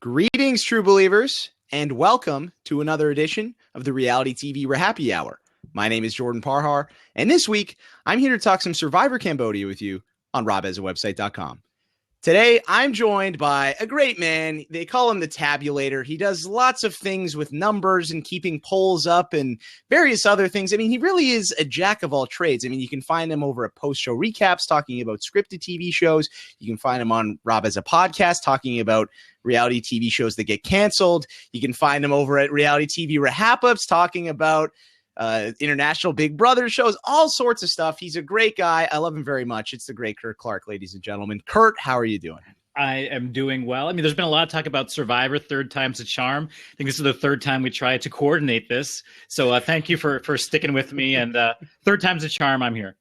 Greetings, true believers, and welcome to another edition of the Reality TV RHAPpy Hour. My name is Jordan Parhar, and this week, I'm here to talk some Survivor Cambodia with you on RHAPasawebsite.com. Today, I'm joined by a great man. They call him the Tabulator. He does lots of things with numbers and keeping polls up and various other things. I mean, he really is a jack of all trades. I mean, you can find him over at post-show recaps talking about scripted TV shows. You can find him on Rob as a podcast talking about reality TV shows that get canceled. You can find him over at Reality TV RHAP-ups talking about international Big Brother shows, all sorts of stuff. He's a great guy. I love him very much. It's the great Curt Clark, ladies and gentlemen. Curt, how are you doing? I am doing well. I mean, there's been a lot of talk about Survivor, third time's a charm. I think this is the third time we tried to coordinate this. So thank you for sticking with me. And third time's a charm, I'm here.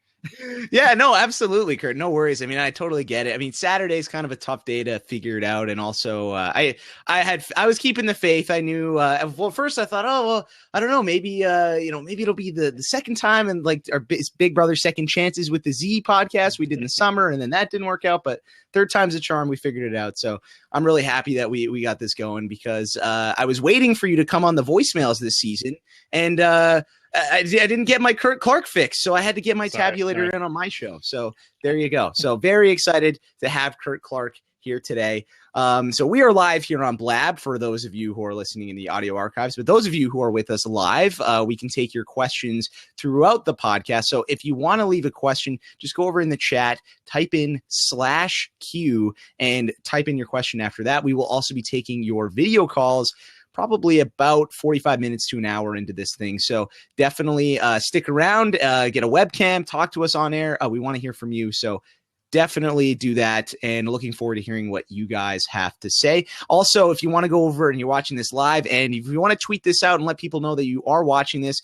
Yeah, no, absolutely, Curt. No worries. I mean, I totally get it. I mean, Saturday's kind of a tough day to figure it out, and also, I was keeping the faith. I knew. Well, first I thought, oh, well, I don't know, maybe maybe it'll be the second time, and like our Big Brother Second Chances with the Z podcast we did in the summer, and then that didn't work out. But third time's a charm. We figured it out. So I'm really happy that we got this going because I was waiting for you to come on the voicemails this season, and I didn't get my Curt Clark fix, so I had to get my tabulator in on my show. So there you go. So very excited to have Curt Clark here today. So we are live here on Blab for those of you who are listening in the audio archives. But those of you who are with us live, we can take your questions throughout the podcast. So if you want to leave a question, just go over in the chat, type in /Q, and type in your question after that. We will also be taking your video calls probably about 45 minutes to an hour into this thing. So definitely stick around, get a webcam, talk to us on air. We want to hear from you. So definitely do that, and looking forward to hearing what you guys have to say. Also, if you want to go over and you're watching this live, and if you want to tweet this out and let people know that you are watching this,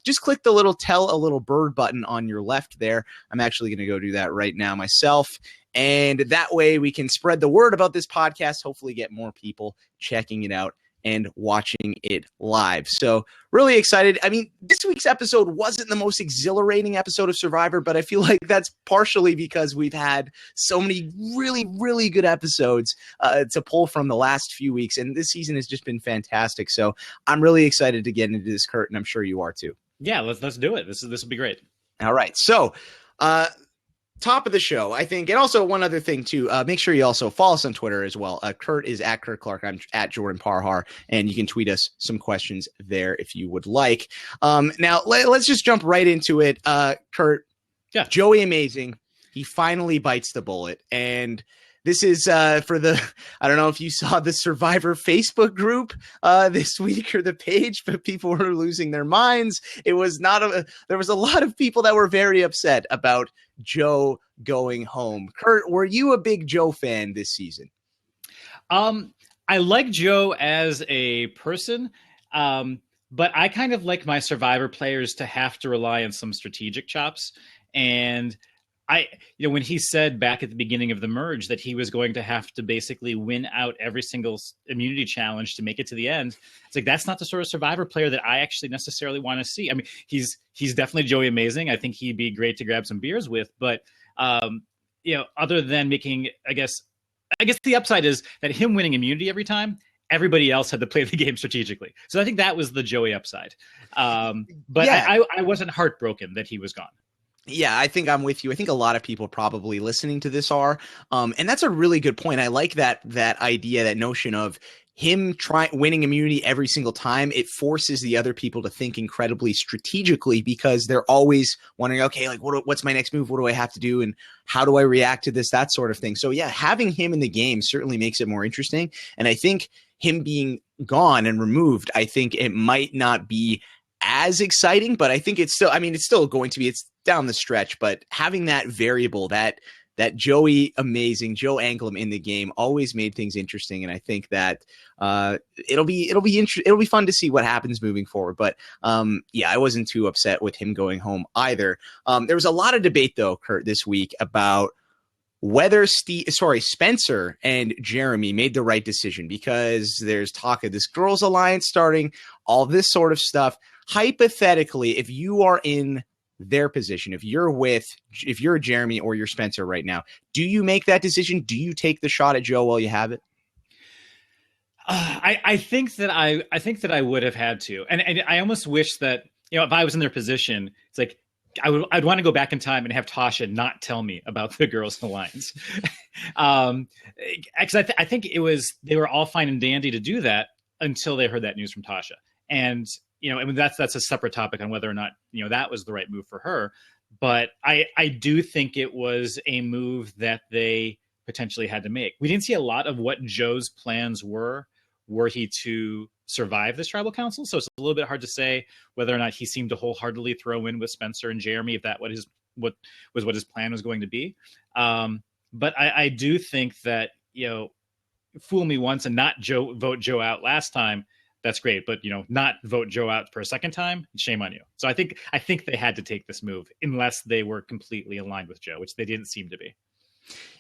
just click the little tell a little bird button on your left there. I'm actually going to go do that right now myself. And that way we can spread the word about this podcast, hopefully get more people checking it out and watching it live. So really excited. I mean, this week's episode wasn't the most exhilarating episode of Survivor, but I feel like that's partially because we've had so many really, really good episodes to pull from the last few weeks. And this season has just been fantastic. So I'm really excited to get into this, Curt, and I'm sure you are too. Yeah, let's do it. This will be great. All right. So, top of the show, I think. And also one other thing too, make sure you also follow us on Twitter as well. Curt is at Curt Clark. I'm at Jordan Parhar, and you can tweet us some questions there if you would like. Now let's just jump right into it. Curt, yeah. Joey Amazing. He finally bites the bullet, and this is for the, I don't know if you saw the Survivor Facebook group this week or the page, but people were losing their minds. It was there was a lot of people that were very upset about Joe going home. Curt, were you a big Joe fan this season? I like Joe as a person, but I kind of like my Survivor players to have to rely on some strategic chops. And when he said back at the beginning of the merge that he was going to have to basically win out every single immunity challenge to make it to the end, it's like, that's not the sort of Survivor player that I actually necessarily want to see. I mean, he's definitely Joey Amazing. I think he'd be great to grab some beers with, but other than making, I guess the upside is that him winning immunity every time, everybody else had to play the game strategically. So I think that was the Joey upside. But yeah. I wasn't heartbroken that he was gone. Yeah, I think I'm with you. I think a lot of people probably listening to this are, and that's a really good point. I like that idea, that notion of him winning immunity every single time. It forces the other people to think incredibly strategically because they're always wondering, okay, like what's my next move? What do I have to do? And how do I react to this? That sort of thing. So yeah, having him in the game certainly makes it more interesting. And I think him being gone and removed, I think it might not be as exciting, but I think it's still going to be, it's down the stretch, but having that variable, that Joey Amazing, Joe Anglim in the game always made things interesting. And I think that it'll be fun to see what happens moving forward. But I wasn't too upset with him going home either. There was a lot of debate though, Curt, this week about whether Spencer and Jeremy made the right decision, because there's talk of this girls' alliance starting, all this sort of stuff. Hypothetically, if you are in their position, if you're Jeremy or you're Spencer right now, do you make that decision? Do you take the shot at Joe while you have it? I think that I would have had to, and I almost wish that, if I was in their position, it's like I'd want to go back in time and have Tasha not tell me about the Girls Alliance, because I think they were all fine and dandy to do that until they heard that news from Tasha, and I mean that's a separate topic on whether or not that was the right move for her, but I do think it was a move that they potentially had to make. We didn't see a lot of what Joe's plans were he to survive this tribal council. So it's a little bit hard to say whether or not he seemed to wholeheartedly throw in with Spencer and Jeremy, if that what his plan was going to be. But I do think that, fool me once and not vote Joe out last time, that's great. But, not vote Joe out for a second time, shame on you. So I think they had to take this move unless they were completely aligned with Joe, which they didn't seem to be.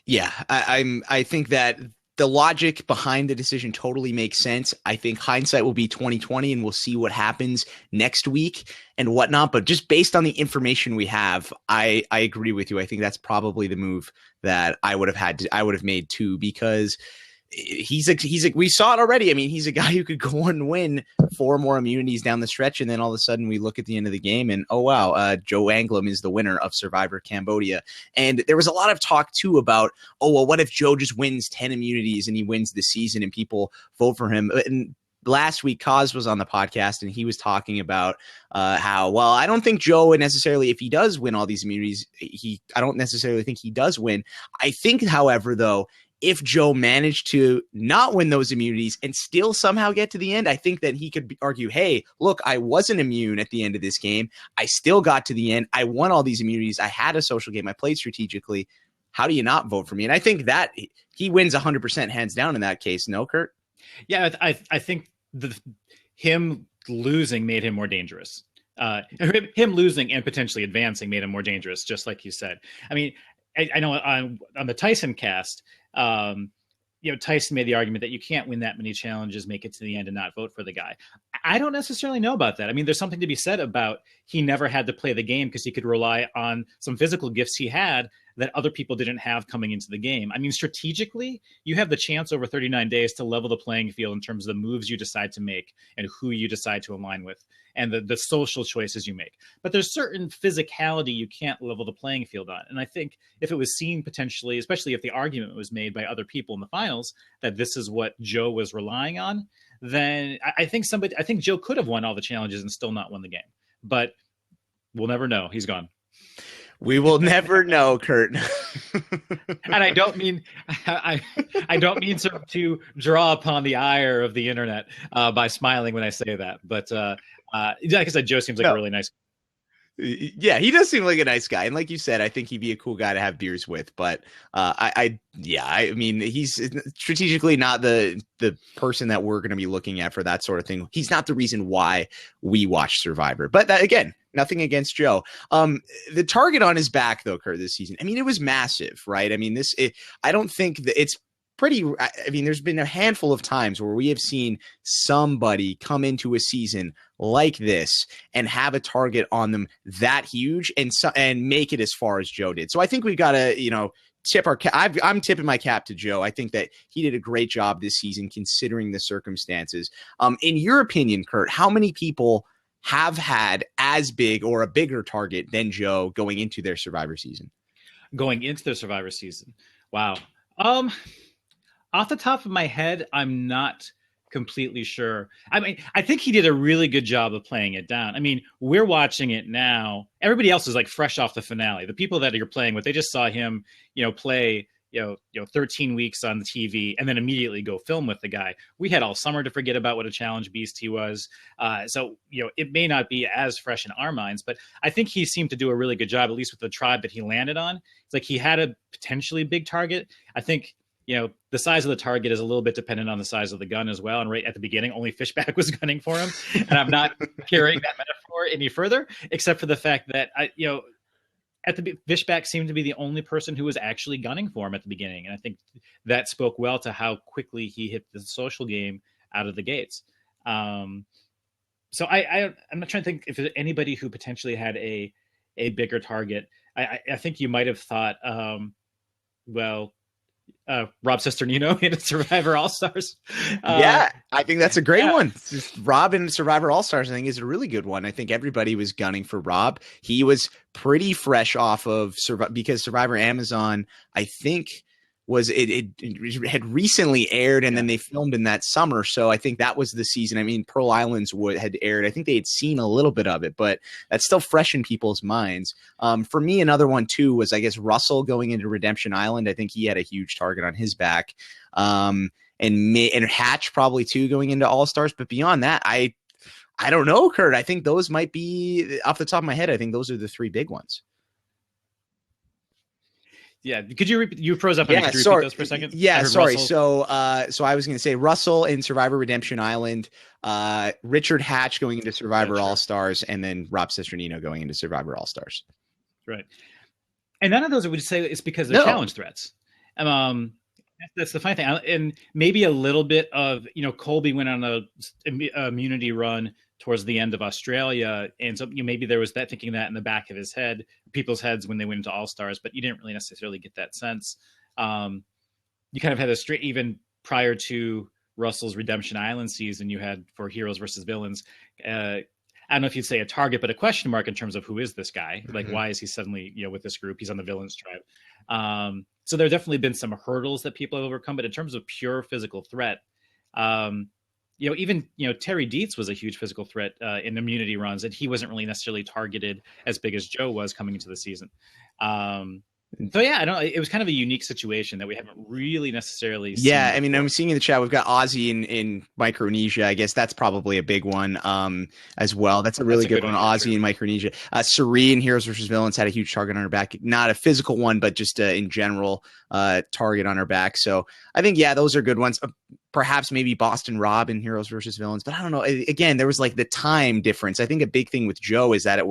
Yeah, I think that the logic behind the decision totally makes sense. I think hindsight will be 2020, and we'll see what happens next week and whatnot. But just based on the information we have, I agree with you. I think that's probably the move that I would have made too, because we saw it already. I mean, he's a guy who could go and win 4 more immunities down the stretch, and then all of a sudden we look at the end of the game and, oh wow, Joe Anglim is the winner of Survivor Cambodia. And there was a lot of talk too about, oh well, what if Joe just wins 10 immunities and he wins the season and people vote for him? And last week, Kaz was on the podcast and he was talking about how, well, I don't think Joe necessarily, if he does win all these immunities, I don't necessarily think he does win. I think, however, though, if Joe managed to not win those immunities and still somehow get to the end, I think that he could argue, hey, look, I wasn't immune at the end of this game. I still got to the end. I won all these immunities. I had a social game. I played strategically. How do you not vote for me? And I think that he wins 100% hands down in that case. No, Curt? Yeah, I think him losing made him more dangerous. Him losing and potentially advancing made him more dangerous, just like you said. I mean, I know on the Tyson cast, Tyson made the argument that you can't win that many challenges, make it to the end, and not vote for the guy. I don't necessarily know about that. I mean, there's something to be said about he never had to play the game because he could rely on some physical gifts he had that other people didn't have coming into the game. I mean, strategically, you have the chance over 39 days to level the playing field in terms of the moves you decide to make and who you decide to align with and the social choices you make. But there's certain physicality you can't level the playing field on. And I think if it was seen potentially, especially if the argument was made by other people in the finals, that this is what Joe was relying on, then I think Joe could have won all the challenges and still not won the game. But we'll never know. He's gone. We will never know, Curt. And I don't mean to draw upon the ire of the internet by smiling when I say that. But like I said, Joe seems like a really nice guy. Yeah, he does seem like a nice guy, and like you said, I think he'd be a cool guy to have beers with. But I mean, he's strategically not the person that we're going to be looking at for that sort of thing. He's not the reason why we watch Survivor. But that, again, nothing against Joe. The target on his back, though, Curt, this season, I mean, it was massive, right? I mean, I don't think that it's pretty. I mean, there's been a handful of times where we have seen somebody come into a season like this and have a target on them that huge and make it as far as Joe did. So I think we've got to, tip our cap. I'm tipping my cap to Joe. I think that he did a great job this season considering the circumstances. In your opinion, Curt, how many people have had as big or a bigger target than Joe going into their Survivor season? Going into their Survivor season. Wow. Off the top of my head, I'm not completely sure. I mean, I think he did a really good job of playing it down. I mean, we're watching it now. Everybody else is like fresh off the finale. The people that you're playing with, they just saw him, play, 13 weeks on the TV and then immediately go film with the guy. We had all summer to forget about what a challenge beast he was. So, it may not be as fresh in our minds, but I think he seemed to do a really good job, at least with the tribe that he landed on. It's like he had a potentially big target. I think, the size of the target is a little bit dependent on the size of the gun as well. And right at the beginning, only Fishback was gunning for him. And I'm not carrying that metaphor any further, except for the fact that, Fishback seemed to be the only person who was actually gunning for him at the beginning. And I think that spoke well to how quickly he hit the social game out of the gates. So I'm not trying to think if there's anybody who potentially had a bigger target. I think you might have thought, Rob Cesternino in Survivor All Stars. Yeah, I think that's a great Yeah, one. Just Rob and Survivor All Stars, I think, is a really good one. I think everybody was gunning for Rob. He was pretty fresh off of because Survivor Amazon, I think, it had recently aired, and then they filmed in that summer. So I think that was the season. I mean, Pearl Islands had aired. I think they had seen a little bit of it, but that's still fresh in people's minds. For me, another one too was, I guess, Russell going into Redemption Island. I think he had a huge target on his back. And Hatch probably too going into All Stars. But beyond that, I don't know, Curt. I think those might be, off the top of my head, I think those are the three big ones. yeah. Could you froze up? Yeah, could you sorry. repeat those for a second? Yeah, sorry. Russell. So I was going to say Russell in Survivor Redemption Island, Richard Hatch going into Survivor All Stars, and then Rob Cesternino going into Survivor All Stars. Right. And none of those I would say it's because they're challenge threats. That's the funny thing. And maybe a little bit of, Colby went on a immunity run towards the end of Australia. And so maybe there was that thinking that in the back of his head, people's heads when they went into All Stars, but you didn't really necessarily get that sense. You kind of had a straight, even prior to Russell's Redemption Island season, you had for Heroes versus Villains. I don't know if you'd say a target, but a question mark in terms of who is this guy? Like, why is he suddenly, with this group? He's on the villains tribe. So there have definitely been some hurdles that people have overcome, but in terms of pure physical threat, even Terry Dietz was a huge physical threat in immunity runs, and he wasn't really necessarily targeted as big as Joe was coming into the season. So yeah, it was kind of a unique situation that we haven't really necessarily seen. Yeah, I mean, I'm seeing in the chat we've got Ozzy in Micronesia. I guess that's probably a big one as well. That's a really good one. Ozzy in Micronesia. Sari in Heroes vs. Villains had a huge target on her back. Not a physical one, but just in general target on her back. So I think, yeah, those are good ones. Perhaps maybe Boston Rob in Heroes versus Villains, but I don't know. Again, there was like the time difference. I think a big thing with Joe is that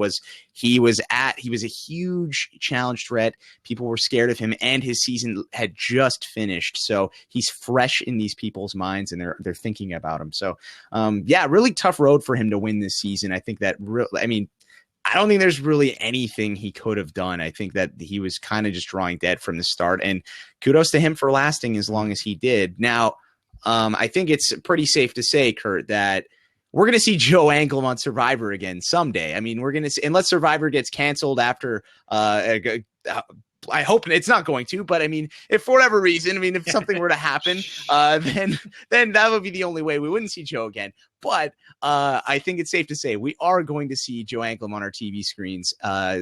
he was a huge challenge threat. People were scared of him, and his season had just finished. So he's fresh in these people's minds, and they're thinking about him. So yeah, really tough road for him to win this season. I think that I don't think there's really anything he could have done. I think that he was kind of just drawing dead from the start, and kudos to him for lasting as long as he did. Now, I think it's pretty safe to say, Curt, that we're going to see Joe Anglim on Survivor again someday. I mean, we're going to see, unless Survivor gets canceled after, I hope it's not going to, but I mean, if for whatever reason, if something were to happen, then that would be the only way we wouldn't see Joe again. But I think it's safe to say we are going to see Joe Anglim on our TV screens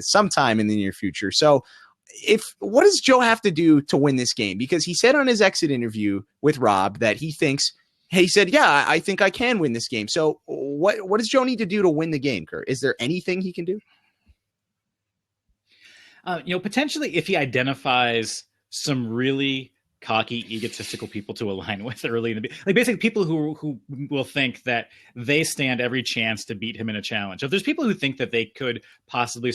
sometime in the near future. So, what does Joe have to do to win this game? Because he said on his exit interview with Rob that he said, yeah, I think I can win this game. So what does Joe need to do to win the game, Curt? Is there anything he can do? Potentially if he identifies some really cocky, egotistical people to align with early in the, like basically people who will think that they stand every chance to beat him in a challenge. If there's people who think that they could possibly,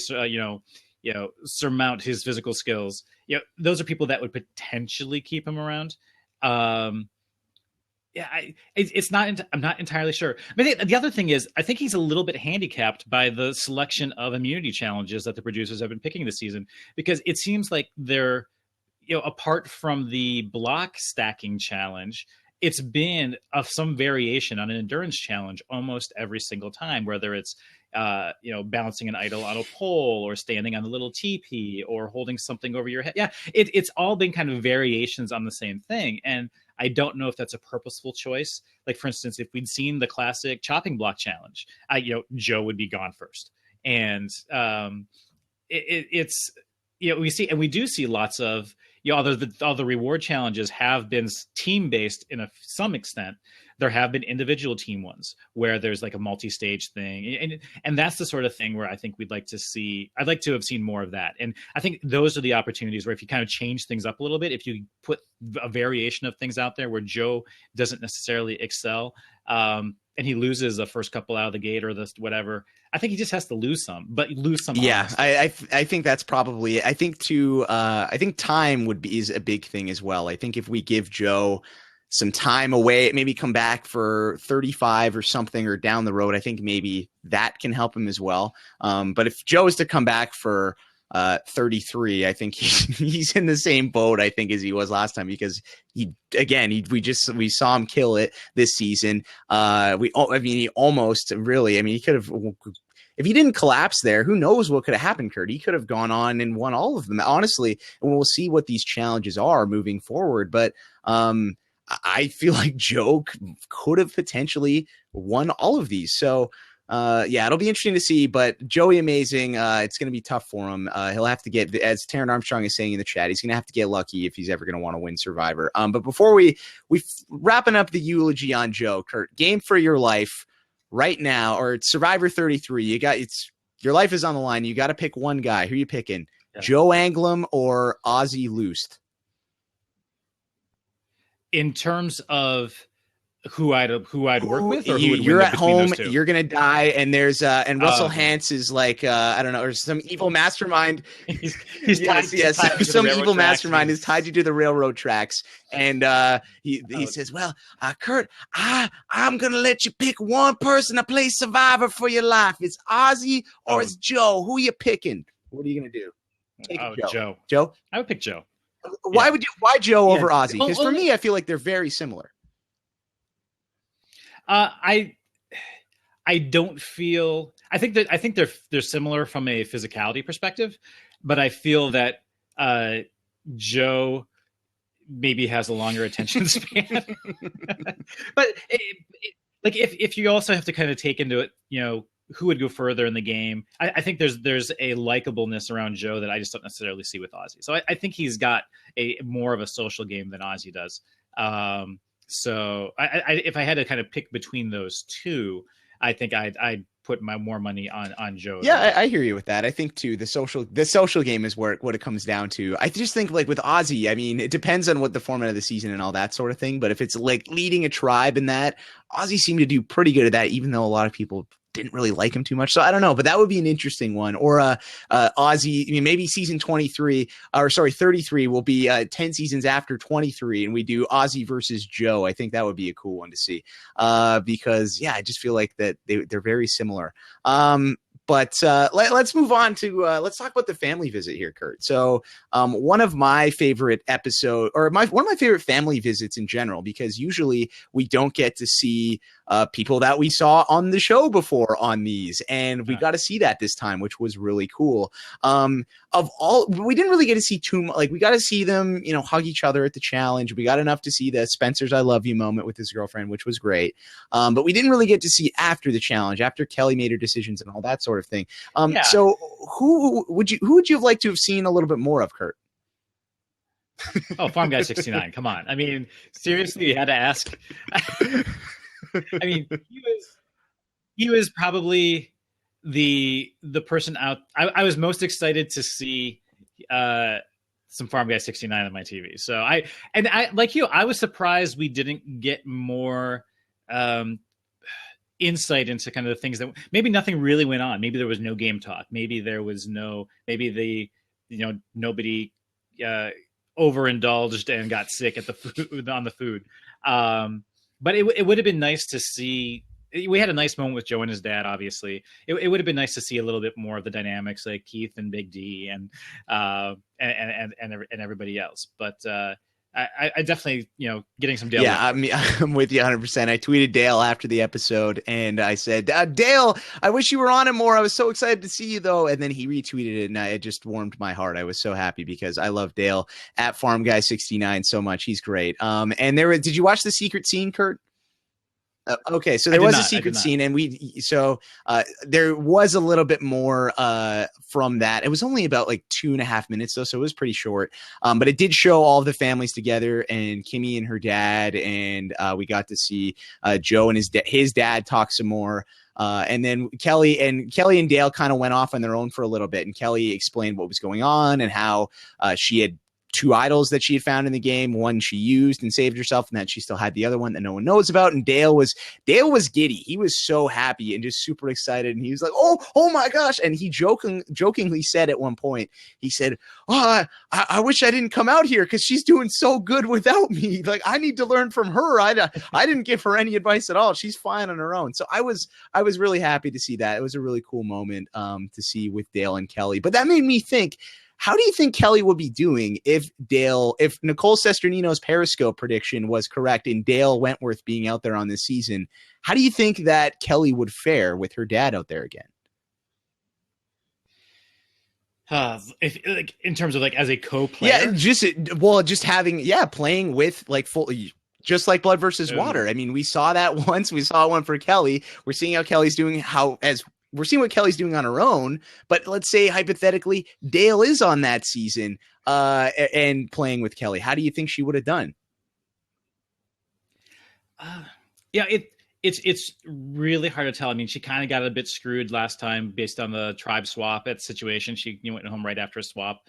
surmount his physical skills, those are people that would potentially keep him around. It's not. I'm not entirely sure. The other thing is, I think he's a little bit handicapped by the selection of immunity challenges that the producers have been picking this season, because it seems like they're, apart from the block stacking challenge, it's been of some variation on an endurance challenge almost every single time, whether it's balancing an idol on a pole, or standing on a little teepee, or holding something over your head. Yeah, it's all been kind of variations on the same thing. And I don't know if that's a purposeful choice. Like, for instance, if we'd seen the classic chopping block challenge, Joe would be gone first. And it's we do see lots of, all the reward challenges have been team based in some extent. There have been individual team ones where there's like a multi-stage thing. And that's the sort of thing where I think I'd like to have seen more of that. And I think those are the opportunities where if you kind of change things up a little bit, if you put a variation of things out there where Joe doesn't necessarily excel, and he loses the first couple out of the gate or this whatever, I think he just has to lose some. Yeah, I think that's probably it. I think time is a big thing as well. I think if we give Joe some time away, maybe come back for 35 or something, or down the road, I think maybe that can help him as well. But if Joe is to come back for 33. I think he's in the same boat, I think, as he was last time, because we saw him kill it this season. He almost really, he could have, if he didn't collapse there, who knows what could have happened, Curt? He could have gone on and won all of them, honestly. And we'll see what these challenges are moving forward. But I feel like Joe could have potentially won all of these. So, it'll be interesting to see. But Joey Amazing, it's going to be tough for him. He'll have to get, as Taryn Armstrong is saying in the chat, he's going to have to get lucky if he's ever going to want to win Survivor. But before we wrapping up the eulogy on Joe, Curt, game for your life right now, or it's Survivor 33. Your life is on the line. You got to pick one guy. Who are you picking? Yeah. Joe Anglim or Ozzy Loost? In terms of who I'd work with, or you're at home, you're gonna die, and there's Russell Hantz is like I don't know, or some evil mastermind. Some evil mastermind has tied you to the railroad tracks, and he says, "Well, Curt, I'm gonna let you pick one person to play Survivor for your life. It's Ozzy or it's Joe. Who are you picking? What are you gonna do?" Joe. Joe. I would pick Joe. Why Joe over Ozzy? Because for me, I feel like they're very similar. I don't feel. I think they're similar from a physicality perspective, but I feel that Joe maybe has a longer attention span. But if you also have to kind of take into it, who would go further in the game. I think there's a likableness around Joe that I just don't necessarily see with Ozzy. So I think he's got a more of a social game than Ozzy does. So if I had to kind of pick between those two, I think I'd put my more money on Joe. Yeah, I hear you with that. I think too the social game is what it comes down to. I just think like with Ozzy, it depends on what the format of the season and all that sort of thing. But if it's like leading a tribe in that, Ozzy seemed to do pretty good at that, even though a lot of people didn't really like him too much. So I don't know, but that would be an interesting one. Or Ozzy, maybe season 33 will be 10 seasons after 23, and we do Ozzy versus Joe. I think that would be a cool one to see because I just feel like that they're very similar. But let's move on to let's talk about the family visit here, Curt. So one of my favorite episode, or one of my favorite family visits in general, because usually we don't get to see people that we saw on the show before on these, and we got to see that this time, which was really cool. We didn't really get to see too much. Like we got to see them, hug each other at the challenge. We got enough to see the Spencer's "I love you" moment with his girlfriend, which was great. But we didn't really get to see after the challenge, after Kelly made her decisions and all that sort of thing. So who would you have liked to have seen a little bit more of, Curt? Farm Guy 69. Come on. Seriously, you had to ask. He was probably the person out. I was most excited to see some Farm Guy 69 on my TV. So I like you, I was surprised we didn't get more insight into kind of the things that maybe nothing really went on. Maybe there was no game talk. Maybe nobody overindulged and got sick at the food on the food. But it would have been nice to see. We had a nice moment with Joe and his dad. Obviously, it would have been nice to see a little bit more of the dynamics, like Keith and Big D and everybody else. But I definitely, getting some Dale. Yeah, I'm with you 100%. I tweeted Dale after the episode, and I said, Dale, I wish you were on it more. I was so excited to see you, though. And then he retweeted it, and it just warmed my heart. I was so happy because I love Dale at Farm Guy 69 so much. He's great. And did you watch the secret scene, Curt? Okay, so there was a secret scene, and there was a little bit more from that. It was only about like 2.5 minutes though, so it was pretty short. But it did show all of the families together, and Kimmy and her dad, and we got to see Joe and his dad talk some more. And then Kelly and Dale kind of went off on their own for a little bit, and Kelly explained what was going on and how she had two idols that she had found in the game. One she used and saved herself, and then she still had the other one that no one knows about. And Dale was giddy. He was so happy and just super excited. And he was like, oh my gosh. And he jokingly said at one point, he said, I wish I didn't come out here because she's doing so good without me. Like, I need to learn from her. I didn't give her any advice at all. She's fine on her own. So I was really happy to see that. It was a really cool moment to see with Dale and Kelly. But that made me think, how do you think Kelly would be doing if Nicole Sesternino's Periscope prediction was correct and Dale Wentworth being out there on this season? How do you think that Kelly would fare with her dad out there again? If like in terms of like as a co-player, just having playing with like full. Just like Blood versus Water. I mean, we saw that once. We saw one for Kelly. We're seeing how Kelly's doing. We're seeing what Kelly's doing on her own. But let's say hypothetically, Dale is on that season and playing with Kelly. How do you think she would have done? It's really hard to tell. I mean, she kind of got a bit screwed last time based on the tribe swap at situation. She went home right after a swap.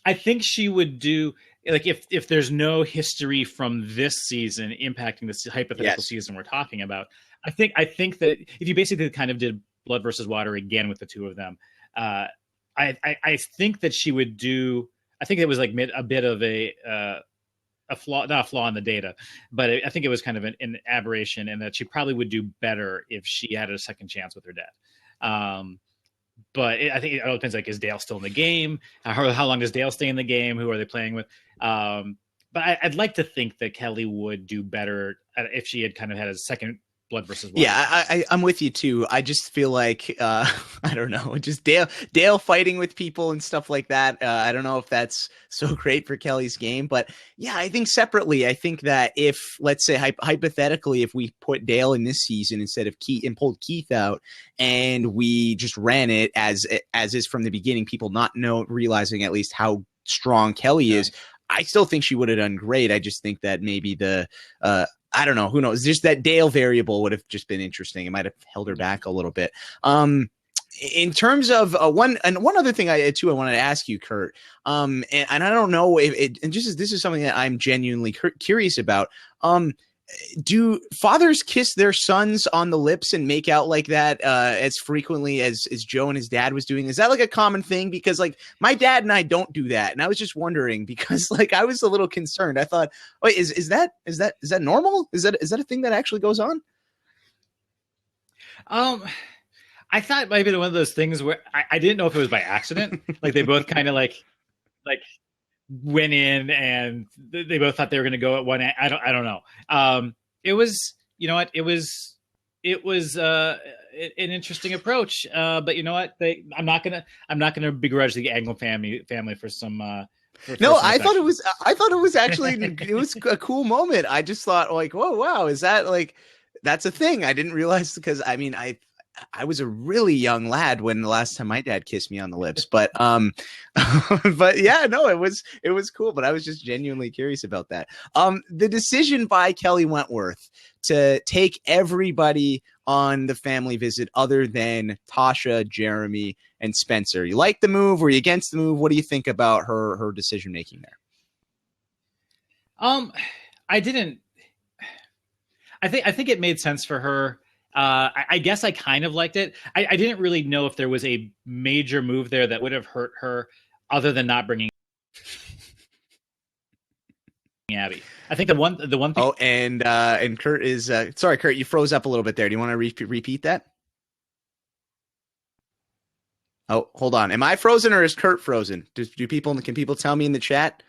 I think she would do, like, if there's no history from this season impacting this hypothetical season we're talking about. I think that if you basically kind of did Blood versus Water again with the two of them, I think that she would do. I think it was like a bit of a flaw, not a flaw in the data, but I think it was kind of an aberration, and that she probably would do better if she had a second chance with her dad. But I think it all depends. Like, is Dale still in the game? How long does Dale stay in the game? Who are they playing with? But I'd like to think that Kelly would do better if she had kind of had a second Blood versus Water. Yeah, I'm with you too. I just feel like I don't know, just Dale fighting with people and stuff like that. I don't know if that's so great for Kelly's game, but yeah, I think separately, I think that if, let's say hypothetically, if we put Dale in this season instead of Keith and pulled Keith out, and we just ran it as is from the beginning, people not realizing at least how strong Kelly is, I still think she would have done great. I just think that maybe the I don't know. Who knows? Just that Dale variable would have just been interesting. It might have held her back a little bit. In terms of one other thing I wanted to ask you, Curt. And I don't know if this is something that I'm genuinely curious about. Do fathers kiss their sons on the lips and make out like that as frequently as Joe and his dad was doing? Is that like a common thing? Because like my dad and I don't do that, and I was just wondering because like I was a little concerned. I thought, wait, is that normal? Is that a thing that actually goes on? I thought it might be one of those things where I didn't know if it was by accident. Like they both kind of like went in and they both thought they were going to go at one end. I don't know. It was, you know what? It was an interesting approach. But you know what? I'm not gonna begrudge the Anglim family for some. No, I thought it was actually it was a cool moment. I just thought like, whoa, wow, is that like that's a thing? I didn't realize because I mean I was a really young lad when the last time my dad kissed me on the lips, but but yeah, no, it was cool, but I was just genuinely curious about that. The decision by Kelly Wentworth to take everybody on the family visit other than Tasha, Jeremy, and Spencer. You like the move? Were you against the move? What do you think about her decision making there? I didn't. I think it made sense for her. I guess I kind of liked it. I didn't really know if there was a major move there that would have hurt her other than not bringing Abby. I think the one thing. Oh, and Curt is sorry, Curt, you froze up a little bit there. Do you want to repeat that? Oh, hold on. Am I frozen or is Curt frozen? Can people tell me in the chat?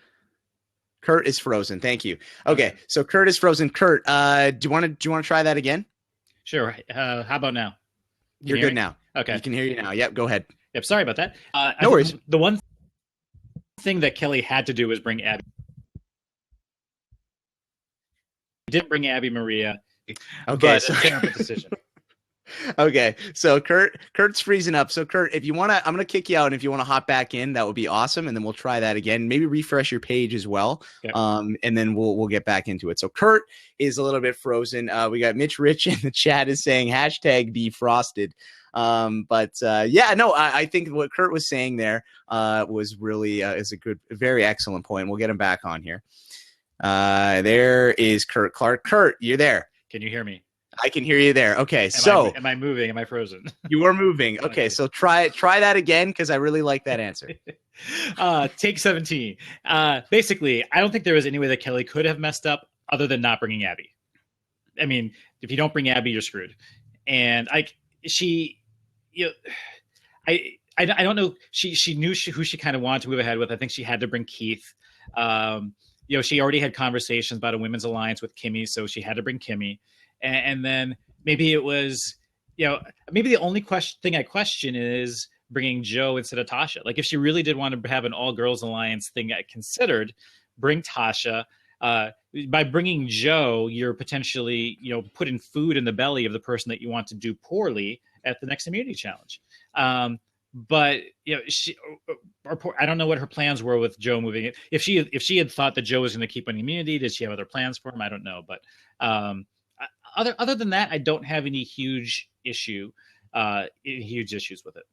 Curt is frozen. Thank you. Okay, so Curt is frozen. Curt, do you want to try that again? Sure. How about now? You're good now. Okay. You can hear you now. Yep. Go ahead. Yep. Sorry about that. No worries. The one thing that Kelly had to do was bring Abby. He didn't bring Abby Maria. Okay. But a decision. Okay, so Kurt's freezing up. So Kurt, if you want to, I'm gonna kick you out, and if you want to hop back in, that would be awesome, and then we'll try that again. Maybe refresh your page as well, Okay. and then we'll get back into it. So Kurt is a little bit frozen. We got Mitch Rich in the chat is saying hashtag defrosted. Yeah, no, I think what Kurt was saying there was really is a good, very excellent point. We'll get him back on here. There is Curt Clark. Kurt, you're there. Can you hear me? I can hear you there. Okay, Am I moving? Am I frozen? You are moving. Okay, so try that again because I really like that answer. Take 17. Basically, I don't think there was any way that Kelly could have messed up other than not bringing Abby. I mean, if you don't bring Abby, you're screwed. And I don't know. She knew who she kind of wanted to move ahead with. I think she had to bring Keith. She already had conversations about a women's alliance with Kimmy, so she had to bring Kimmy. And then maybe it was, maybe the only thing I question is bringing Joe instead of Tasha. Like if she really did want to have an all girls alliance thing considered, bring Tasha. By bringing Joe, you're potentially, putting food in the belly of the person that you want to do poorly at the next immunity challenge. But I don't know what her plans were with Joe moving it. If she had thought that Joe was going to keep on immunity, did she have other plans for him? I don't know. But other than that, I don't have any huge issues with it.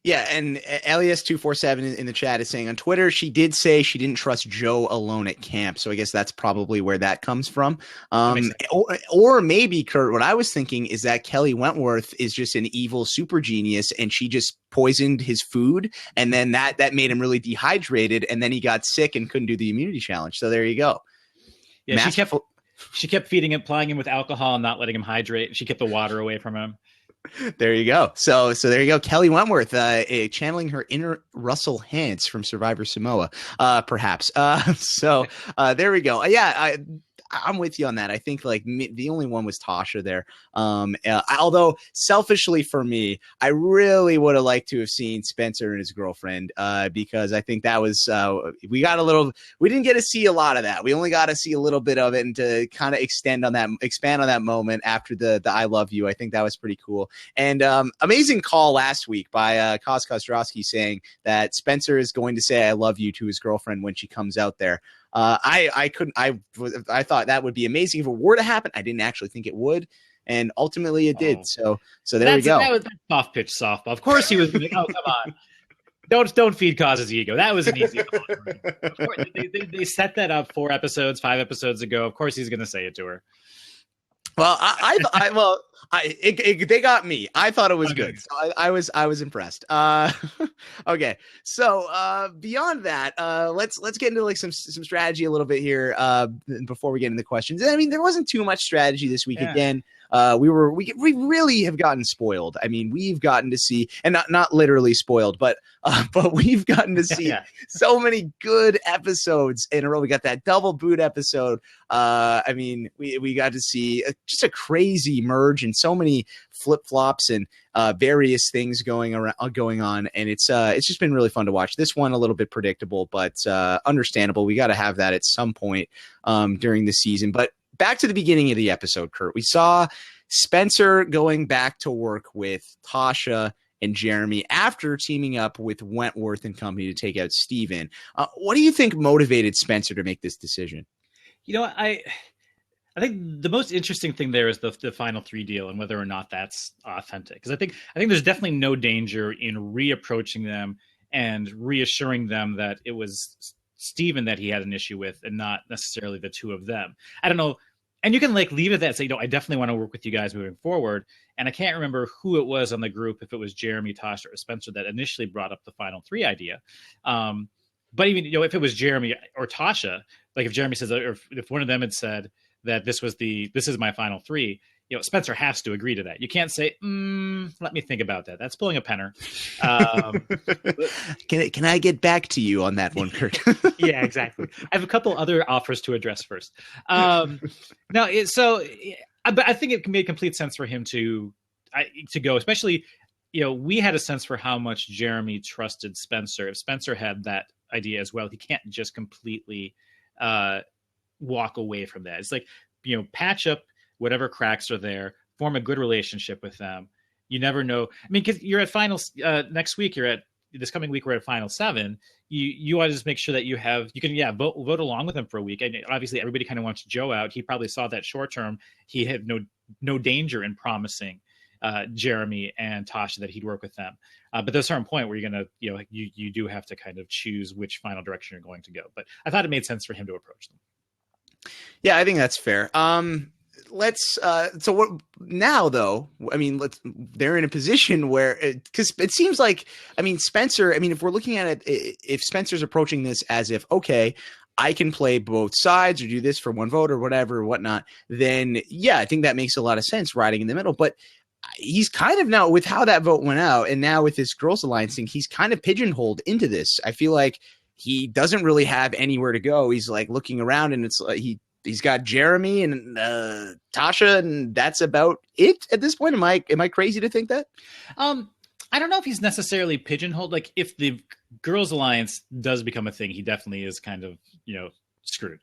Yeah, and Elias247 in the chat is saying on Twitter, she did say she didn't trust Joe alone at camp. So I guess that's probably where that comes from. Or maybe, Kurt, what I was thinking is that Kelly Wentworth is just an evil super genius and she just poisoned his food. And then that made him really dehydrated. And then he got sick and couldn't do the immunity challenge. So there you go. Yeah, she kept feeding him, plying him with alcohol and not letting him hydrate. She kept the water away from him. There you go. So there you go. Kelly Wentworth, channeling her inner Russell Hantz from Survivor Samoa, perhaps. There we go. Yeah, I'm with you on that. I think the only one was Tasha there. Although selfishly for me, I really would have liked to have seen Spencer and his girlfriend because I think that was we didn't get to see a lot of that. We only got to see a little bit of it and to kind of expand on that moment after the I love you. I think that was pretty cool. And amazing call last week by Kaz Kostrowski saying that Spencer is going to say I love you to his girlfriend when she comes out there. I thought that would be amazing if it were to happen. I didn't actually think it would, and ultimately it did. So there we go. That was soft pitch softball. Of course he was. Oh, come on! Don't feed Cause's ego. That was an easy call. They set that up 5 episodes ago. Of course he's going to say it to her. Well, they got me. I thought it was good. So I was impressed. Okay. So beyond that, let's get into some strategy a little bit here before we get into questions. I mean, there wasn't too much strategy this week. Yeah. Again. We really have gotten spoiled. I mean, we've gotten to see, and not literally spoiled, but we've gotten to see so many good episodes in a row. We got that double boot episode. I mean, we got to see just a crazy merge and so many flip flops and various things going on, and it's just been really fun to watch. This one a little bit predictable, but understandable. We got to have that at some point during the season, but. Back to the beginning of the episode, Kurt. We saw Spencer going back to work with Tasha and Jeremy after teaming up with Wentworth and company to take out Steven. What do you think motivated Spencer to make this decision? I think the most interesting thing there is the final 3 deal and whether or not that's authentic. Because I think there's definitely no danger in reapproaching them and reassuring them that it was Steven that he had an issue with and not necessarily the two of them. I don't know. And you can leave it at that and say, I definitely want to work with you guys moving forward. And I can't remember who it was on the group, if it was Jeremy, Tasha, or Spencer that initially brought up the final 3 idea. But even, if it was Jeremy or Tasha, if Jeremy says, or if one of them had said that this is my final 3, Spencer has to agree to that. You can't say, let me think about that. That's pulling a penner. Can I get back to you on that one, Kurt? Yeah, exactly. I have a couple other offers to address first. But I think it made complete sense for him to go, especially, we had a sense for how much Jeremy trusted Spencer. If Spencer had that idea as well, he can't just completely walk away from that. It's patch up whatever cracks are there, form a good relationship with them. You never know. I mean, because you're at finals next week. You're at this coming week. We're at final 7. You want to just make sure that you can vote along with him for a week. And obviously, everybody kind of wants Joe out. He probably saw that short term. He had no danger in promising Jeremy and Tasha that he'd work with them. But there's a certain point where you're gonna, you do have to kind of choose which final direction you're going to go. But I thought it made sense for him to approach them. Yeah, I think that's fair. Let's so what now though? I mean, they're in a position where because it seems like, I mean, Spencer, I mean, if we're looking at it, if Spencer's approaching this as if, okay, I can play both sides or do this for one vote or whatever or whatnot, then yeah, I think that makes a lot of sense riding in the middle. But he's kind of now, with how that vote went out and now with this Girls Alliance thing, he's kind of pigeonholed into this. I feel like he doesn't really have anywhere to go. He's like looking around and it's he's got Jeremy and Tasha, and that's about it at this point. Am I crazy to think that? I don't know if he's necessarily pigeonholed. Like, if the Girls Alliance does become a thing, he definitely is kind of, screwed.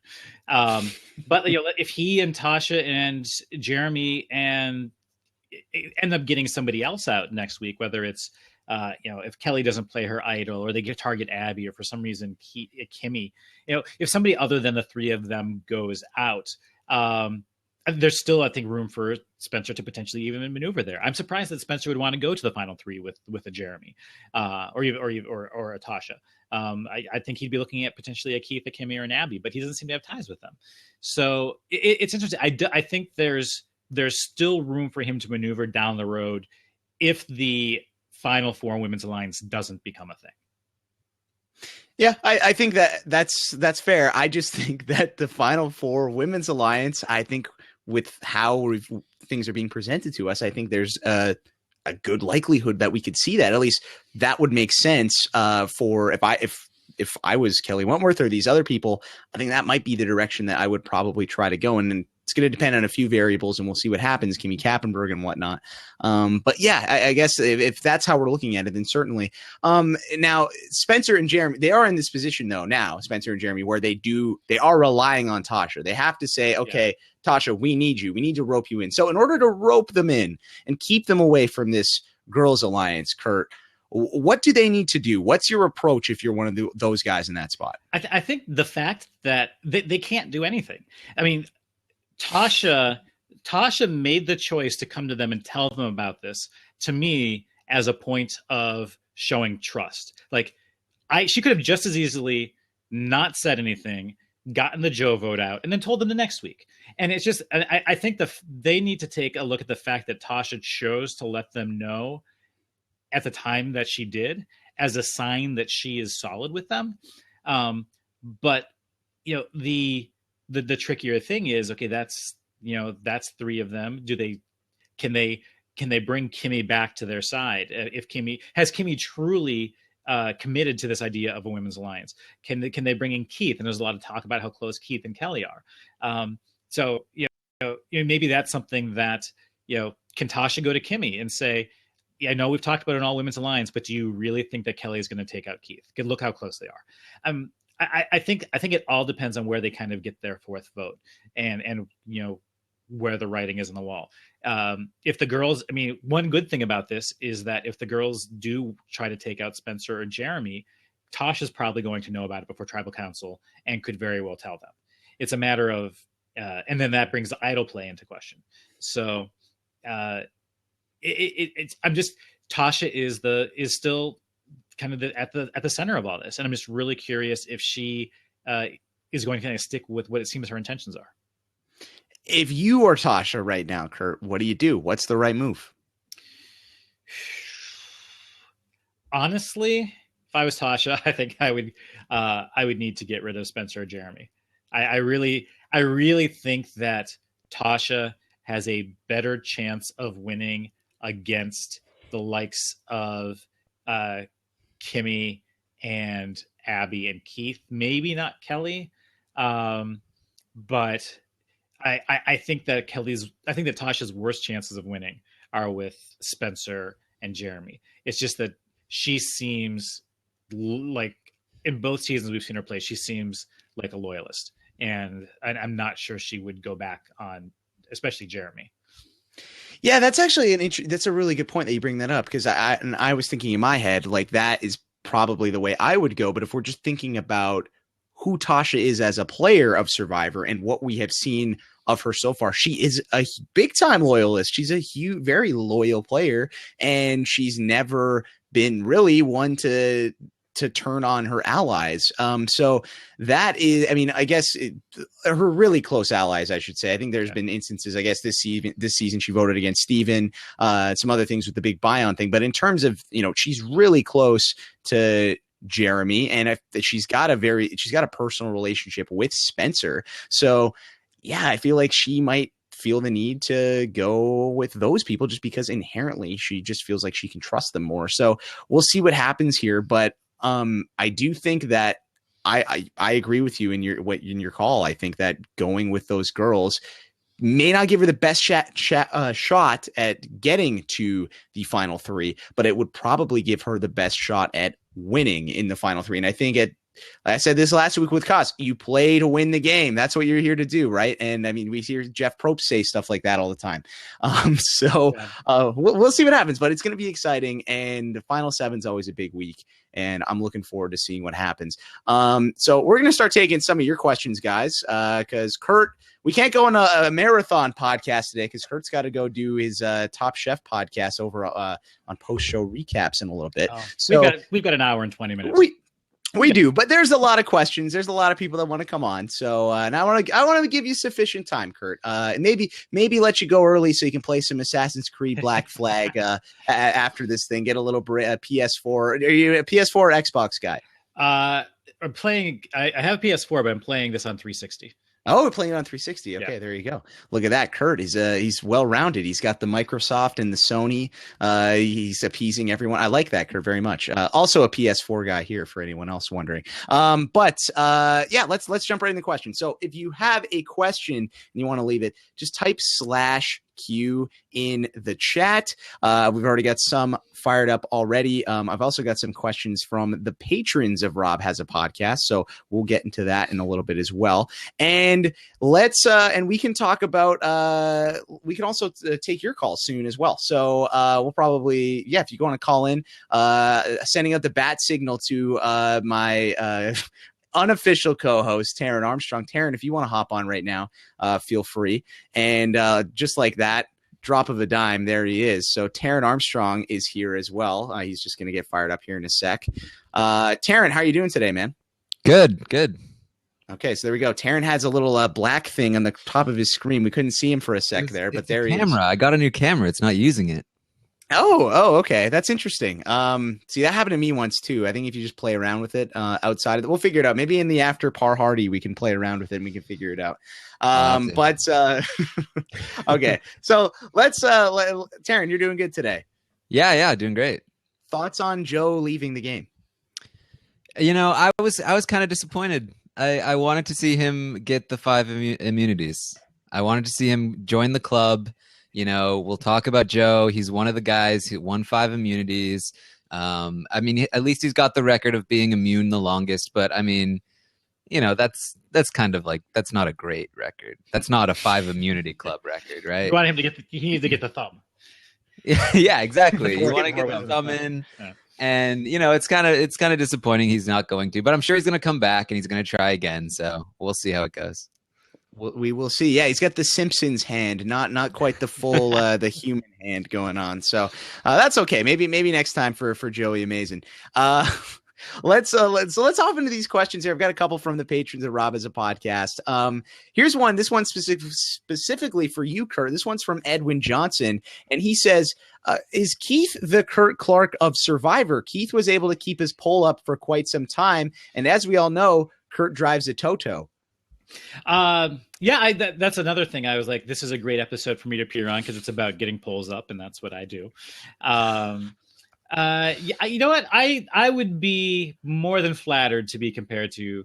But if he and Tasha and Jeremy and end up getting somebody else out next week, whether it's if Kelly doesn't play her idol, or they target Abby, or for some reason Kimmy, if somebody other than the 3 of them goes out, there's still, I think, room for Spencer to potentially even maneuver there. I'm surprised that Spencer would want to go to the final 3 with a Jeremy, or a Tasha. I think he'd be looking at potentially a Keith, a Kimmy, or an Abby, but he doesn't seem to have ties with them. So it's interesting. I think there's still room for him to maneuver down the road if the Final 4 Women's Alliance doesn't become a thing. Yeah, I think that's fair. I just think that the Final 4 Women's Alliance, I think with how things are being presented to us, I think there's a good likelihood that we could see that. At least that would make sense for if I was Kelly Wentworth or these other people. I think that might be the direction that I would probably try to go. And it's going to depend on a few variables, and we'll see what happens, Kimmy Kappenberg and whatnot. But yeah, I guess if that's how we're looking at it, then certainly. Now, Spencer and Jeremy, they are in this position though now, Spencer and Jeremy, where they are relying on Tasha. They have to say, okay, Tasha, we need you. We need to rope you in. So in order to rope them in and keep them away from this Girls Alliance, Curt, what do they need to do? What's your approach if you're one of those guys in that spot? I think the fact that they can't do anything. I mean, Tasha made the choice to come to them and tell them about this, to me, as a point of showing trust. Like, she could have just as easily not said anything, gotten the Joe vote out, and then told them the next week. And it's just, I think they need to take a look at the fact that Tasha chose to let them know at the time that she did, as a sign that she is solid with them. But the trickier thing is, okay, that's 3 of them. Can they bring Kimmy back to their side? If has Kimmy truly committed to this idea of a women's alliance? Can they bring in Keith? And there's a lot of talk about how close Keith and Kelly are. So maybe that's something that, can Tasha go to Kimmy and say, yeah, I know we've talked about an all women's alliance, but do you really think that Kelly is going to take out Keith? Look how close they are. I think it all depends on where they kind of get their 4th vote and where the writing is on the wall. If the girls, I mean, one good thing about this is that if the girls do try to take out Spencer or Jeremy, Tasha's probably going to know about it before Tribal Council and could very well tell them. It's a matter of, and then that brings the idol play into question. So Tasha is still kind of at the center of all this, and I'm just really curious if she is going to kind of stick with what it seems her intentions are. If you are Tasha right now, Curt, what do you do? What's the right move? Honestly, if I was Tasha, I think I would need to get rid of Spencer or Jeremy. I really think that Tasha has a better chance of winning against the likes of Kimmy and Abby and Keith, maybe not Kelly. But I think that Tasha's worst chances of winning are with Spencer and Jeremy. It's just that she seems like, in both seasons we've seen her play, she seems like a loyalist. And I'm not sure she would go back on, especially Jeremy. Yeah, that's actually that's a really good point that you bring that up, because I was thinking in my head, like, that is probably the way I would go. But if we're just thinking about who Tasha is as a player of Survivor and what we have seen of her so far, she is a big time loyalist. She's a very loyal player, and she's never been really one to turn on her allies. So that is, I mean, I guess her really close allies, I should say. I think there's been instances, I guess, this season she voted against Steven, some other things with the big Bion thing. But in terms of, she's really close to Jeremy, and she's got a personal relationship with Spencer. So yeah, I feel like she might feel the need to go with those people just because inherently she just feels like she can trust them more. So we'll see what happens here. But I do think that I agree with you in your call. I think that going with those girls may not give her the best shot at getting to the final three, but it would probably give her the best shot at winning in the final three. And I think I said this last week with Cos, you play to win the game. That's what you're here to do, right? And I mean, we hear Jeff Probst say stuff like that all the time. We'll see what happens, but it's going to be exciting. And the Final Seven's always a big week, and I'm looking forward to seeing what happens. So we're going to start taking some of your questions, guys, because Curt, we can't go on a marathon podcast today because Curt's got to go do his Top Chef podcast over on post-show recaps in a little bit. So we've got an hour and 20 minutes. We do, but there's a lot of questions. There's a lot of people that want to come on. So, and I want to give you sufficient time, Curt. And maybe let you go early so you can play some Assassin's Creed Black Flag after this thing. Get a little PS4. Are you a PS4 or Xbox guy? I'm playing. I have a PS4, but I'm playing this on 360. Oh, we're playing it on 360. Okay, There you go. Look at that, Curt. He's well-rounded. He's got the Microsoft and the Sony. He's appeasing everyone. I like that, Curt, very much. Also a PS4 guy here for anyone else wondering. Let's jump right into the question. So if you have a question and you want to leave it, just type /Q in the chat. We've already got some fired up already. I've also got some questions from the patrons of Rob Has a Podcast, so we'll get into that in a little bit as well. And let's and we can talk about we can also take your call soon as well. So we'll probably, if you want to call in, sending out the bat signal to my unofficial co-host Taryn Armstrong. Taryn, if you want to hop on right now, feel free. And just like that, drop of a dime, there he is. So Taryn Armstrong is here as well. He's just going to get fired up here in a sec. Taryn, how are you doing today, man? Good. Okay, so there we go. Taryn has a little black thing on the top of his screen. We couldn't see him for a sec there, but there he is. Camera. I got a new camera. It's not using it. Oh, okay. That's interesting. See, that happened to me once too. I think if you just play around with it outside of it, we'll figure it out. Maybe in the after Parhar, we can play around with it and we can figure it out. Okay. So let's Taryn, you're doing good today. Yeah, doing great. Thoughts on Joe leaving the game? I was kind of disappointed. I wanted to see him get the 5 immunities. I wanted to see him join the club. We'll talk about Joe. He's one of the guys who won 5 immunities. I mean, at least he's got the record of being immune the longest. But I mean, that's kind of like, that's not a great record. That's not a 5 immunity club record, right? You want him to he needs to get the thumb. Yeah, exactly. You want to get the thumb in. Yeah. And it's kind of disappointing he's not going to. But I'm sure he's going to come back and he's going to try again. So we'll see how it goes. We will see. Yeah, he's got the Simpsons hand, not quite the full the human hand going on. So that's okay. Maybe next time for Joey Amazing. Let's hop into these questions here. I've got a couple from the patrons of Rob Has a Podcast. Here's one. This one's specifically for you, Curt. This one's from Edwin Johnson, and he says, "Is Keith the Curt Clark of Survivor? Keith was able to keep his poll up for quite some time, and as we all know, Curt drives a Toto." That's another thing. I was like, this is a great episode for me to appear on because it's about getting polls up, and that's what I do. You know what? I would be more than flattered to be compared to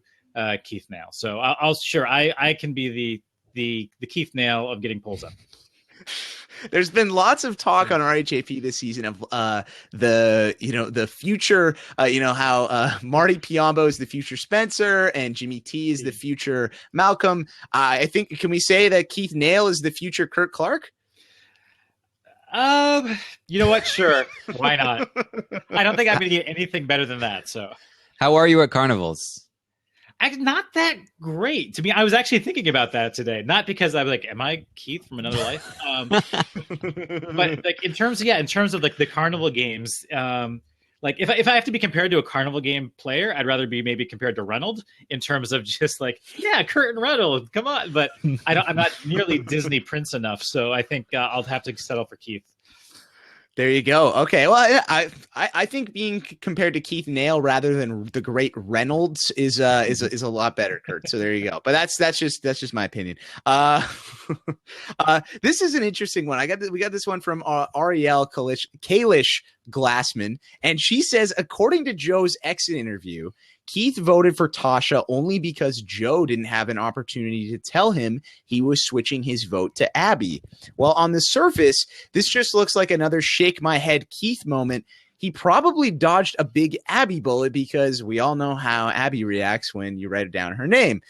Keith Nail. So I can be the Keith Nail of getting polls up. There's been lots of talk on RHAPpy this season of the future, how Marty Piombo is the future Spencer and Jimmy T is the future Malcolm. I think, can we say that Keith Nail is the future Curt Clark? You know what? Sure, why not? I don't think I'm going to get anything better than that. So, How are you at carnivals? not that great to me. I was actually thinking about that today, not because I was like, "Am I Keith from another life?" But like in terms of like the carnival games, like if I have to be compared to a carnival game player, I'd rather be maybe compared to Reynolds in terms of just like, yeah, Curt and Reynolds, come on. But I'm not nearly Disney Prince enough, so I think I'll have to settle for Keith. There you go. Okay. Well, I think being compared to Keith Nail rather than the great Reynolds is a lot better, Curt. So there you go. But that's just my opinion. This is an interesting one. We got this one from Ariel Kalish Glassman, and she says, according to Joe's exit interview, Keith voted for Tasha only because Joe didn't have an opportunity to tell him he was switching his vote to Abby. Well, on the surface, this just looks like another shake my head Keith moment. He probably dodged a big Abby bullet because we all know how Abby reacts when you write down her name.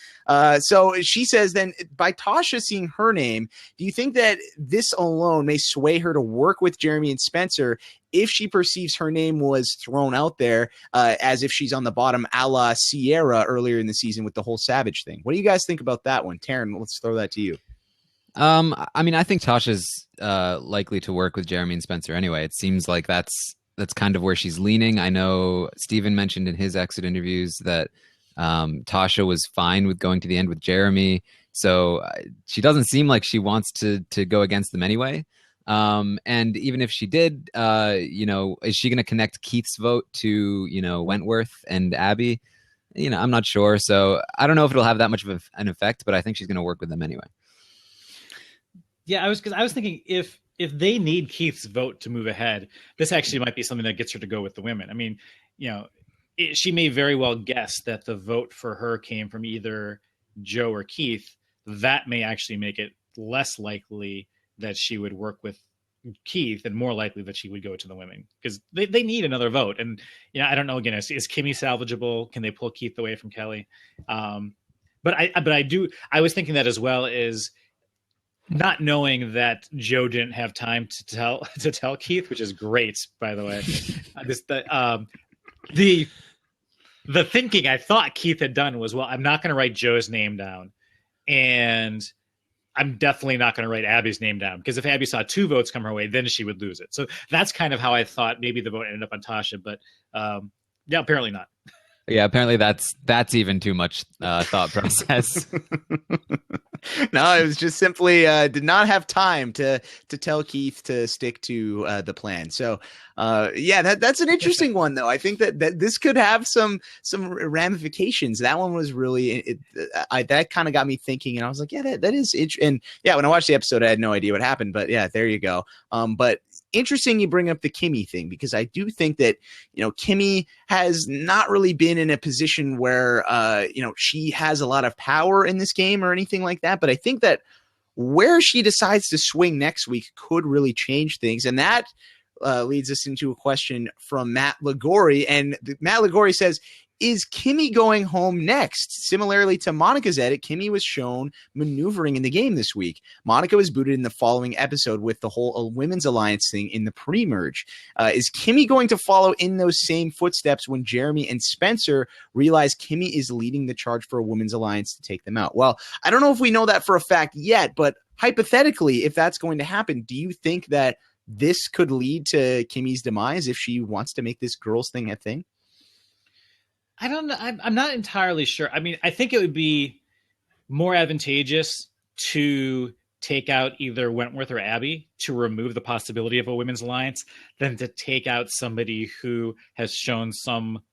So she says then by Tasha seeing her name, do you think that this alone may sway her to work with Jeremy and Spencer if she perceives her name was thrown out there as if she's on the bottom a la Sierra earlier in the season with the whole Savage thing? What do you guys think about that one? Taryn, let's throw that to you. I mean, I think Tasha's likely to work with Jeremy and Spencer anyway. It seems like that's kind of where she's leaning. I know Steven mentioned in his exit interviews that Tasha was fine with going to the end with Jeremy. So she doesn't seem like she wants to go against them anyway. And even if she did, is she going to connect Keith's vote to, Wentworth and Abby? I'm not sure. So I don't know if it'll have that much of an effect, but I think she's going to work with them anyway. Yeah, I was thinking if they need Keith's vote to move ahead, this actually might be something that gets her to go with the women. I mean, she may very well guess that the vote for her came from either Joe or Keith. That may actually make it less likely that she would work with Keith and more likely that she would go to the women because they need another vote. And, I don't know, again, is Kimmy salvageable? Can they pull Keith away from Kelly? But I was thinking that as well is not knowing that Joe didn't have time to tell Keith, which is great, by the way. The thinking I thought Keith had done was, well, I'm not going to write Joe's name down, and I'm definitely not going to write Abby's name down because if Abby saw 2 votes come her way, then she would lose it. So that's kind of how I thought maybe the vote ended up on Tasha, but yeah, apparently not. Yeah, apparently that's even too much thought process. No, it was just simply did not have time to tell Keith to stick to the plan. So that's an interesting one, though. I think that this could have some ramifications. That one was really that kind of got me thinking, and I was like, yeah, that is interesting. And yeah, when I watched the episode, I had no idea what happened, but yeah, there you go. But interesting you bring up the Kimmy thing because I do think that Kimmy has not really been in a position where she has a lot of power in this game or anything like that, but I think that where she decides to swing next week could really change things. And that leads us into a question from Matt Ligori, and Matt Ligori says, is Kimmy going home next? Similarly to Monica's edit, Kimmy was shown maneuvering in the game this week. Monica was booted in the following episode with the whole women's alliance thing in the pre-merge. Is Kimmy going to follow in those same footsteps when Jeremy and Spencer realize Kimmy is leading the charge for a women's alliance to take them out? Well, I don't know if we know that for a fact yet, but hypothetically, if that's going to happen, do you think that this could lead to Kimmy's demise if she wants to make this girls thing a thing? I don't know. I'm not entirely sure. I mean, I think it would be more advantageous to take out either Wentworth or Abby to remove the possibility of a women's alliance than to take out somebody who has shown some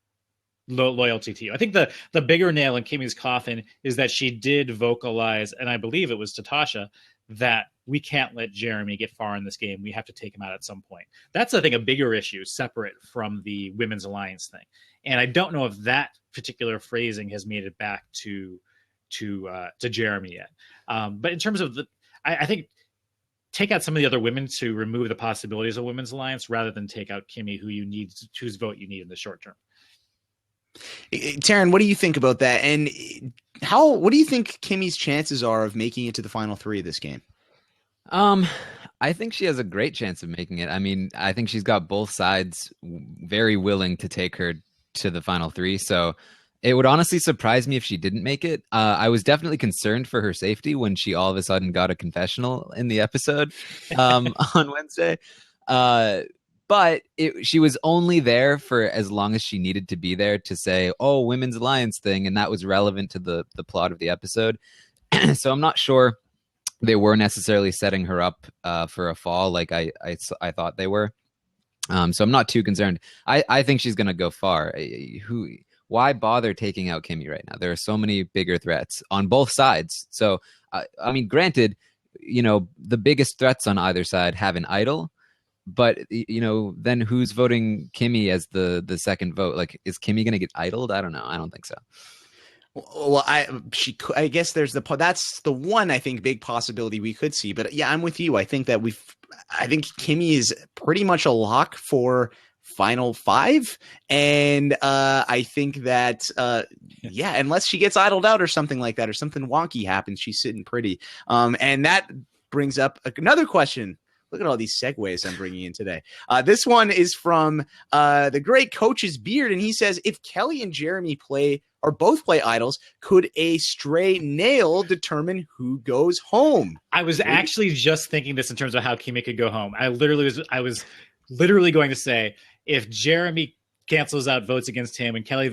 loyalty to you. I think the bigger nail in Kimmy's coffin is that she did vocalize, and I believe it was to Tasha, that we can't let Jeremy get far in this game. We have to take him out at some point. That's, I think, a bigger issue separate from the women's alliance thing. And I don't know if that particular phrasing has made it back to Jeremy yet. But in terms of I think take out some of the other women to remove the possibilities of women's alliance rather than take out Kimmy, whose vote you need in the short term. Taryn, what do you think about that? And what do you think Kimmy's chances are of making it to the final 3 of this game? I think she has a great chance of making it. I mean, I think she's got both sides very willing to take her to the final three. So it would honestly surprise me if she didn't make it. I was definitely concerned for her safety when she all of a sudden got a confessional in the episode on Wednesday. But she was only there for as long as she needed to be there to say, oh, Women's Alliance thing. And that was relevant to the plot of the episode. So I'm not sure they were necessarily setting her up for a fall like I thought they were. So I'm not too concerned. I think she's going to go far. Why bother taking out Kimmy right now? There are so many bigger threats on both sides. So, I mean, granted, the biggest threats on either side have an idol. But, then who's voting Kimmy as the second vote? Like, is Kimmy going to get idled? I don't know. I don't think so. Well, I guess that's the one I think big possibility we could see. But yeah, I'm with you. I think that I think Kimmy is pretty much a lock for final 5, and I think that unless she gets idled out or something like that, or something wonky happens, she's sitting pretty. And that brings up another question. Look at all these segues I'm bringing in today. This one is from the great Coach's Beard, and he says, if Kelly and Jeremy both play idols, could a stray nail determine who goes home? I was actually just thinking this in terms of how Kimmy could go home. I was literally going to say, if Jeremy cancels out votes against him and Kelly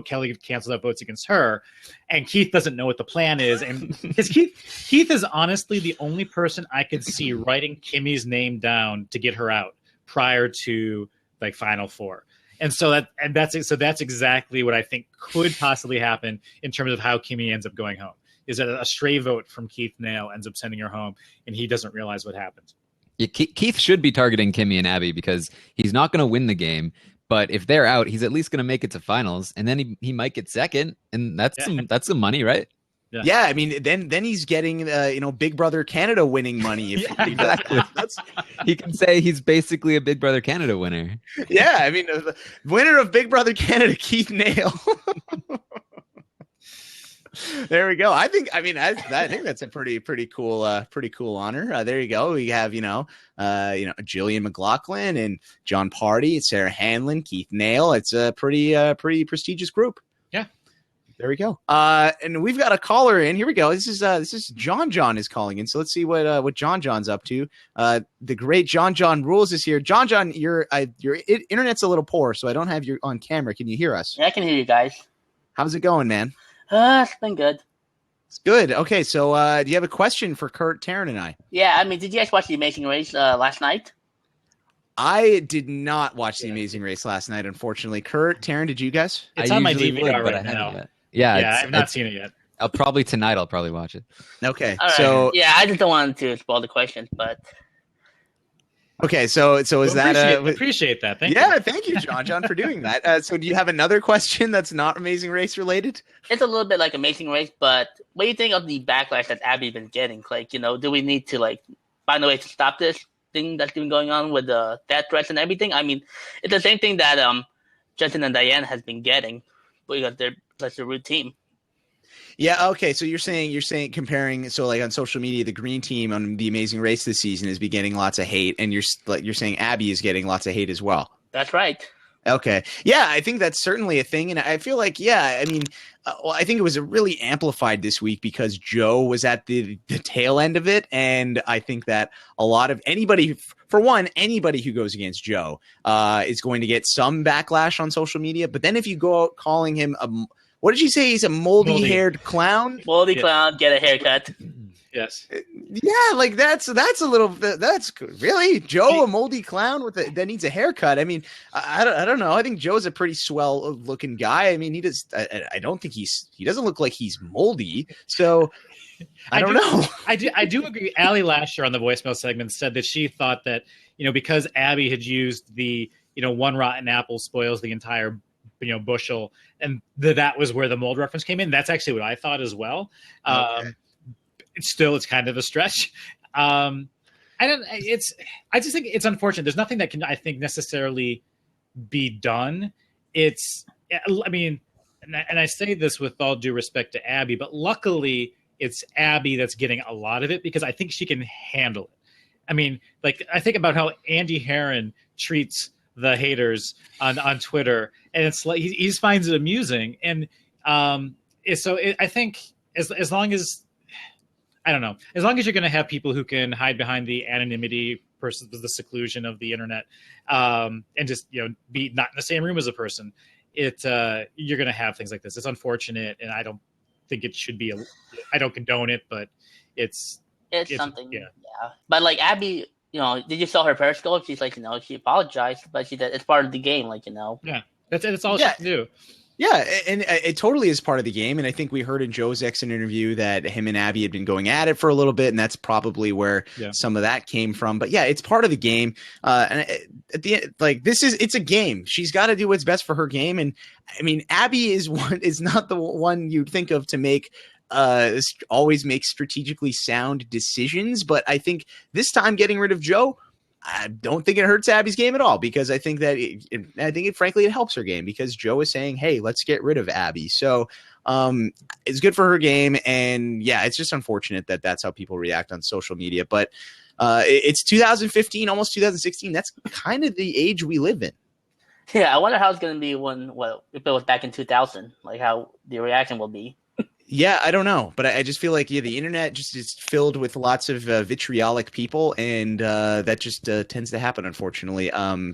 Kelly cancels out votes against her, and Keith doesn't know what the plan is, and because Keith is honestly the only person I could see writing Kimmy's name down to get her out prior to like final 4. And so that's exactly what I think could possibly happen in terms of how Kimmy ends up going home. Is that a stray vote from Keith Nail ends up sending her home, and he doesn't realize what happened. Yeah, Keith should be targeting Kimmy and Abby because he's not going to win the game. But if they're out, he's at least going to make it to finals, and then he might get second, and that's some money, right? Yeah, I mean, then he's getting Big Brother Canada winning money. Exactly. He can say he's basically a Big Brother Canada winner. Yeah, I mean, the winner of Big Brother Canada, Keith Nail. There we go. I think that's a pretty cool honor. There you go. We have Jillian McLaughlin and John Party, Sarah Hanlon, Keith Nail. It's a pretty prestigious group. Yeah. There we go. And we've got a caller in. Here we go. This is John is calling in. So let's see what John's up to. The great John Rules is here. John, your internet's a little poor, so I don't have you on camera. Can you hear us? Yeah, I can hear you guys. How's it going, man? It's been good. It's good. Okay, so do you have a question for Curt, Taryn, and I? Yeah, I mean, did you guys watch The Amazing Race last night? I did not watch The Amazing Race last night, unfortunately. Curt, Taryn, did you guys? It's on my DVR right now. Yeah, I have not seen it yet. I'll probably watch it. Okay, right. So yeah, I just don't want to spoil the questions, but okay, so is that appreciate that? Thank you. Yeah, thank you, John, for doing that. So do you have another question that's not Amazing Race related? It's a little bit like Amazing Race, but what do you think of the backlash that Abby's been getting? Like, do we need to find a way to stop this thing that's been going on with the death threats and everything? I mean, it's the same thing that Justin and Diane has been getting because that's a root team. Yeah. Okay. So you're saying comparing. So on social media, the green team on The Amazing Race this season is getting lots of hate, and you're saying Abby is getting lots of hate as well. That's right. Okay. Yeah, I think that's certainly a thing, and I feel like I mean, I think it was really amplified this week because Joe was at the tail end of it, and I think that a lot of anybody who goes against Joe is going to get some backlash on social media. But then if you go out calling him what did you say? He's a moldy-haired clown? Moldy clown, get a haircut. Yes. Yeah, that's a little. That's really Joe, a moldy clown that needs a haircut. I mean, I don't know. I think Joe's a pretty swell-looking guy. I mean, I don't think he doesn't look like he's moldy. So I don't know. I do agree. Allie last year on the voicemail segment said that she thought that because Abby had used the one rotten apple spoils the entire bushel, and that was where the mold reference came in. That's actually what I thought as well. Okay. It's kind of a stretch. I just think it's unfortunate. There's nothing that can, I think, necessarily be done. I mean, and I say this with all due respect to Abby, but luckily it's Abby that's getting a lot of it because I think she can handle it. I mean, like I think about how Andy Herron treats the haters on Twitter, and it's like he just finds it amusing. And I think as long as I don't know, as long as you're going to have people who can hide behind the anonymity versus the seclusion of the internet, and just be not in the same room as a person, you're going to have things like this. It's unfortunate, and I don't think it should be. I don't condone it, but it's something. Yeah. But like Abby, did you saw her Periscope? She's like, she apologized, but she said it's part of the game, Yeah, that's all she can do. Yeah, and it totally is part of the game. And I think we heard in Joe's exit interview that him and Abby had been going at it for a little bit, and that's probably where some of that came from. But yeah, it's part of the game. And at the end, it's a game. She's got to do what's best for her game. And I mean, Abby is not the one you'd think of to make always make strategically sound decisions. But I think this time getting rid of Joe, I don't think it hurts Abby's game at all, because I think that frankly, it helps her game, because Joe is saying, hey, let's get rid of Abby. So it's good for her game. And yeah, it's just unfortunate that that's how people react on social media. But it's 2015, almost 2016. That's kind of the age we live in. Yeah, I wonder how it's going to be if it was back in 2000, like how the reaction will be. Yeah, I don't know, but I just feel like the internet just is filled with lots of vitriolic people, and that just tends to happen, unfortunately.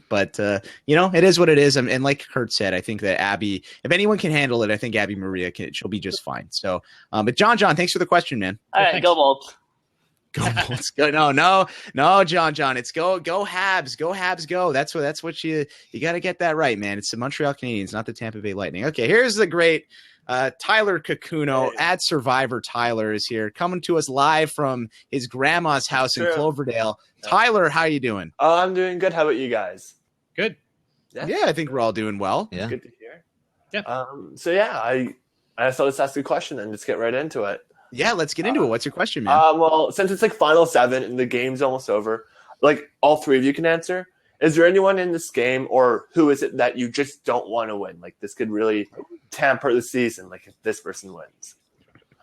But it is what it is, and like Curt said, I think that Abby, if anyone can handle it, I think Abby Maria she'll be just fine. So, but John, thanks for the question, man. All right, go Bolts. Go Bolts. Go. No, John. It's go Habs. Go Habs. Go. That's what you got to get that right, man. It's the Montreal Canadiens, not the Tampa Bay Lightning. Okay, here's the great. Tyler Kakuno, at Survivor Tyler, is here, coming to us live from his grandma's house in Cloverdale. Tyler, how you doing? Oh, I'm doing good. How about you guys? Good. Yeah, I think we're all doing well. Yeah. Good to hear. Yeah. I thought let's ask a question and just get right into it. Yeah, let's get into it. What's your question, man? Well, since it's like Final 7 and the game's almost over, like all three of you can answer. Is there anyone in this game, or who is it that you just don't want to win? Like, this could really tamper the season, like if this person wins.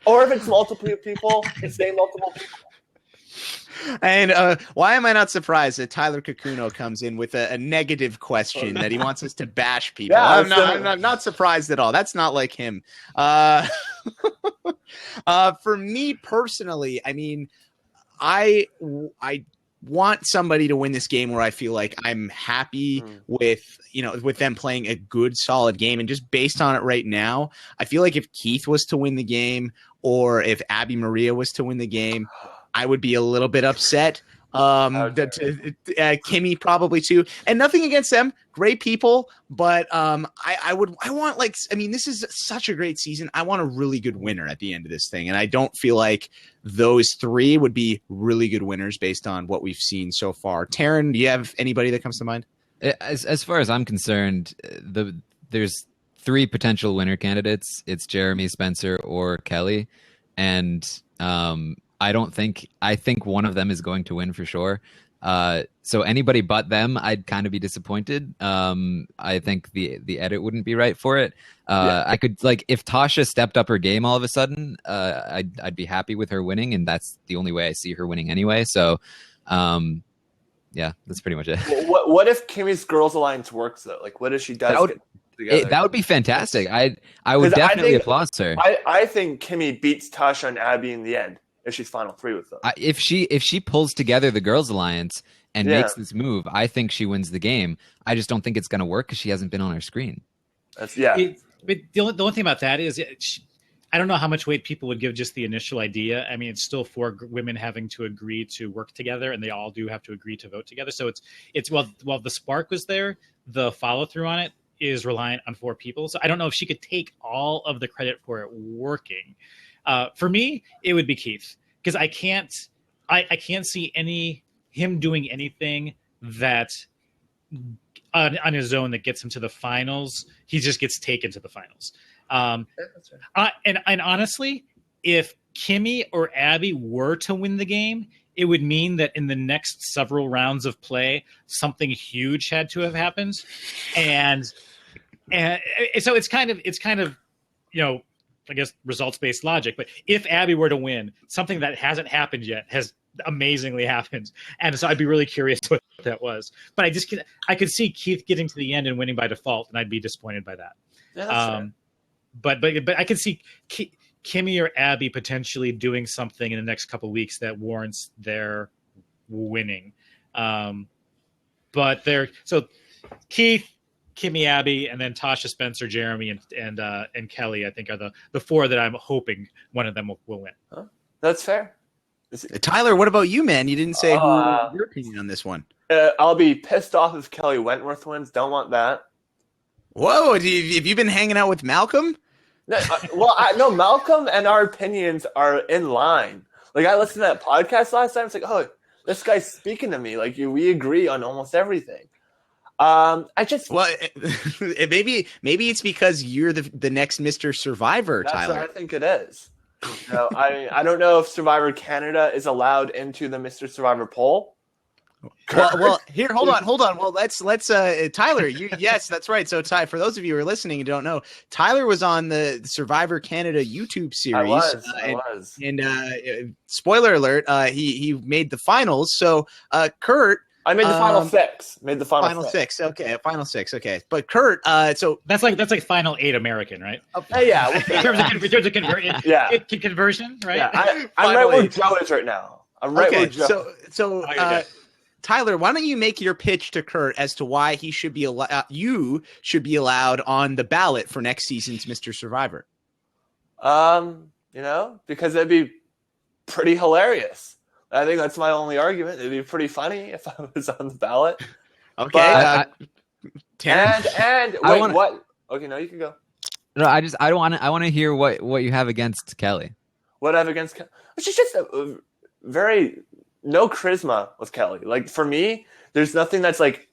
Or if it's multiple people, say multiple people. And why am I not surprised that Tyler Kakuno comes in with a negative question that he wants us to bash people? Yeah, I'm not surprised at all. That's not like him. For me personally, I mean, I want somebody to win this game where I feel like I'm happy with them playing a good, solid game. And just based on it right now, I feel like if Keith was to win the game, or if Abby Maria was to win the game, I would be a little bit upset. Kimmy probably too, and nothing against them, great people, but this is such a great season. I want a really good winner at the end of this thing, and I don't feel like those three would be really good winners based on what we've seen so far. Taryn, do you have anybody that comes to mind? As far as I'm concerned, there's three potential winner candidates. It's Jeremy, Spencer, or Kelly, and I think one of them is going to win for sure. So anybody but them, I'd kind of be disappointed. I think the edit wouldn't be right for it. I could, like, if Tasha stepped up her game all of a sudden, I'd be happy with her winning, and that's the only way I see her winning anyway. So, yeah, that's pretty much it. What if Kimmy's Girls Alliance works though? Like, what if she does? That would be fantastic. I would definitely applaud her. I think Kimmy beats Tasha and Abby in the end if she's final three with them. If she pulls together the Girls Alliance and makes this move, I think she wins the game. I just don't think it's going to work because she hasn't been on our screen. But the only thing about that is, I don't know how much weight people would give just the initial idea. I mean, it's still four women having to agree to work together, and they all do have to agree to vote together. So it's while the spark was there, the follow through on it is reliant on four people. So I don't know if she could take all of the credit for it working. For me, it would be Keith, because I can't see him doing anything that on his own that gets him to the finals. He just gets taken to the finals. And honestly, if Kimmy or Abby were to win the game, it would mean that in the next several rounds of play, something huge had to have happened, and so it's kind of I guess results-based logic. But if Abby were to win, something that hasn't happened yet has amazingly happened. And so I'd be really curious what that was. But I could see Keith getting to the end and winning by default, and I'd be disappointed by that. Yeah, that's fair. But I could see Kimmy or Abby potentially doing something in the next couple of weeks that warrants their winning. But so Keith, Kimmy, Abby, and then Tasha, Spencer, Jeremy, and Kelly, I think, are the four that I'm hoping one of them will win. Huh? That's fair. Tyler, what about you, man? You didn't say your opinion on this one. I'll be pissed off if Kelly Wentworth wins. Don't want that. Whoa, have you been hanging out with Malcolm? No, Malcolm and our opinions are in line. Like, I listened to that podcast last time. It's like, oh, this guy's speaking to me. Like, we agree on almost everything. Maybe it's because you're the next Mr. Survivor, That's Tyler. what I think it is. I don't know if Survivor Canada is allowed into the Mr. Survivor poll. Well, here, hold on. Well, let's Tyler, yes, that's right. So, Ty, for those of you who are listening and don't know, Tyler was on the Survivor Canada YouTube series. I was. And spoiler alert, he made the finals. So, Curt, I made the final six. Final six. Okay, final six. Okay, but Curt, so that's like final 8 American, right? Yeah. in terms of conversion, right? Yeah, I'm right where Joe is right now. I'm right where Joe. So. Tyler, why don't you make your pitch to Curt as to why he should be you should be allowed on the ballot for next season's Mr. Survivor? Because it'd be pretty hilarious. I think that's my only argument. It'd be pretty funny if I was on the ballot. Okay. What? Okay, no, you can go. No, I want to hear what you have against Kelly. What I have against Kelly? She's just a very no charisma with Kelly. Like, for me, there's nothing that's like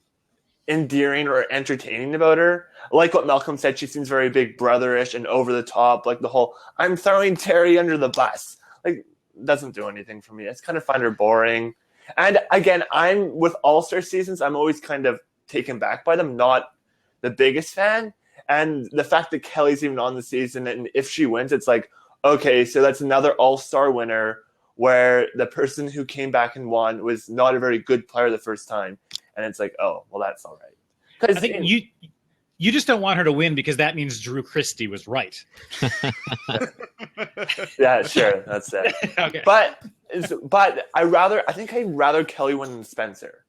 endearing or entertaining about her. Like what Malcolm said, she seems very big brotherish and over the top. Like the whole "I'm throwing Terry under the bus," like, doesn't do anything for me. I just kind of find her boring. And again, I'm with All-Star seasons, I'm always kind of taken back by them. Not the biggest fan. And the fact that Kelly's even on the season, and if she wins, it's like, okay, so that's another All-Star winner where the person who came back and won was not a very good player the first time. And it's like, oh, well, that's all right. I think you just don't want her to win because that means Drew Christie was right. Yeah, sure. That's it. Okay. But I think I'd rather Kelly win than Spencer.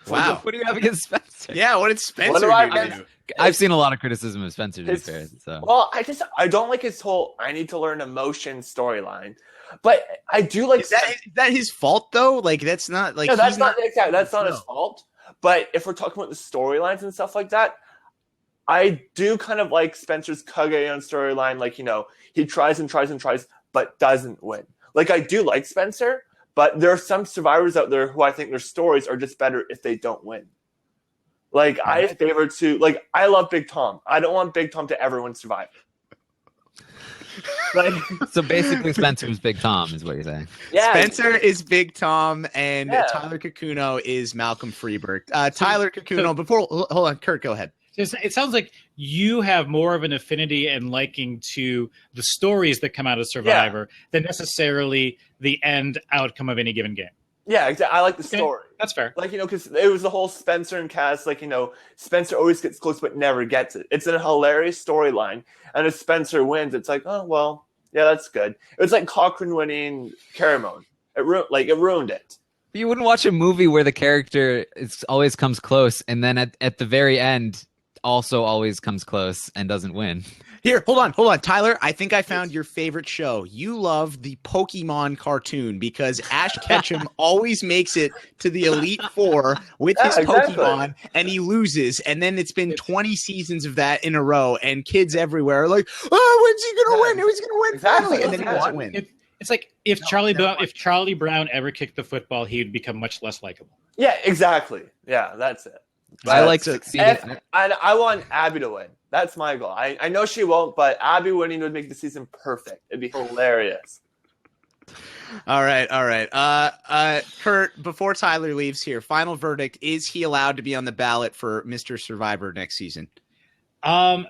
Wow. What do you have against Spencer? Yeah, what did Spencer What do I do? I've seen a lot of criticism of Spencer, to be fair. So. Well, I don't like his whole "I need to learn emotion" storyline. But I do like. Is that his fault though? Like, that's not like. No, that's not his fault. But if we're talking about the storylines and stuff like that, I do kind of like Spencer's Kage-on storyline. Like, he tries and tries and tries, but doesn't win. Like, I do like Spencer, but there are some survivors out there who I think their stories are just better if they don't win. Like, I love Big Tom. I don't want Big Tom to ever win Survivor. So basically, Spencer's Big Tom, is what you're saying. Yeah, Spencer is Big Tom, and Tyler Kakuno is Malcolm Freeberg. Tyler Kakuno. Hold on, Curt, go ahead. It sounds like you have more of an affinity and liking to the stories that come out of Survivor than necessarily the end outcome of any given game. Yeah, exactly. I like the story. That's fair. Like, because it was the whole Spencer and Cass, like, Spencer always gets close but never gets it. It's a hilarious storyline. And if Spencer wins, it's like, oh, well, yeah, that's good. It was like Cochran winning Caramone. It ruined it. But you wouldn't watch a movie where the character always comes close, and then at the very end also always comes close and doesn't win. Here, hold on, Tyler. I think I found your favorite show. You love the Pokemon cartoon because Ash Ketchum always makes it to the Elite Four with his Pokemon, and he loses. And then it's been 20 seasons of that in a row, and kids everywhere are like, "Oh, when's he gonna win? Who's gonna win finally?" And then he doesn't win. It's like if Charlie Brown ever kicked the football, he would become much less likable. Yeah, exactly. Yeah, that's it. I like succeeding. I want Abby to win. That's my goal. I know she won't, but Abby winning would make the season perfect. It'd be hilarious. All right. Curt, before Tyler leaves here, final verdict: is he allowed to be on the ballot for Mr. Survivor next season? I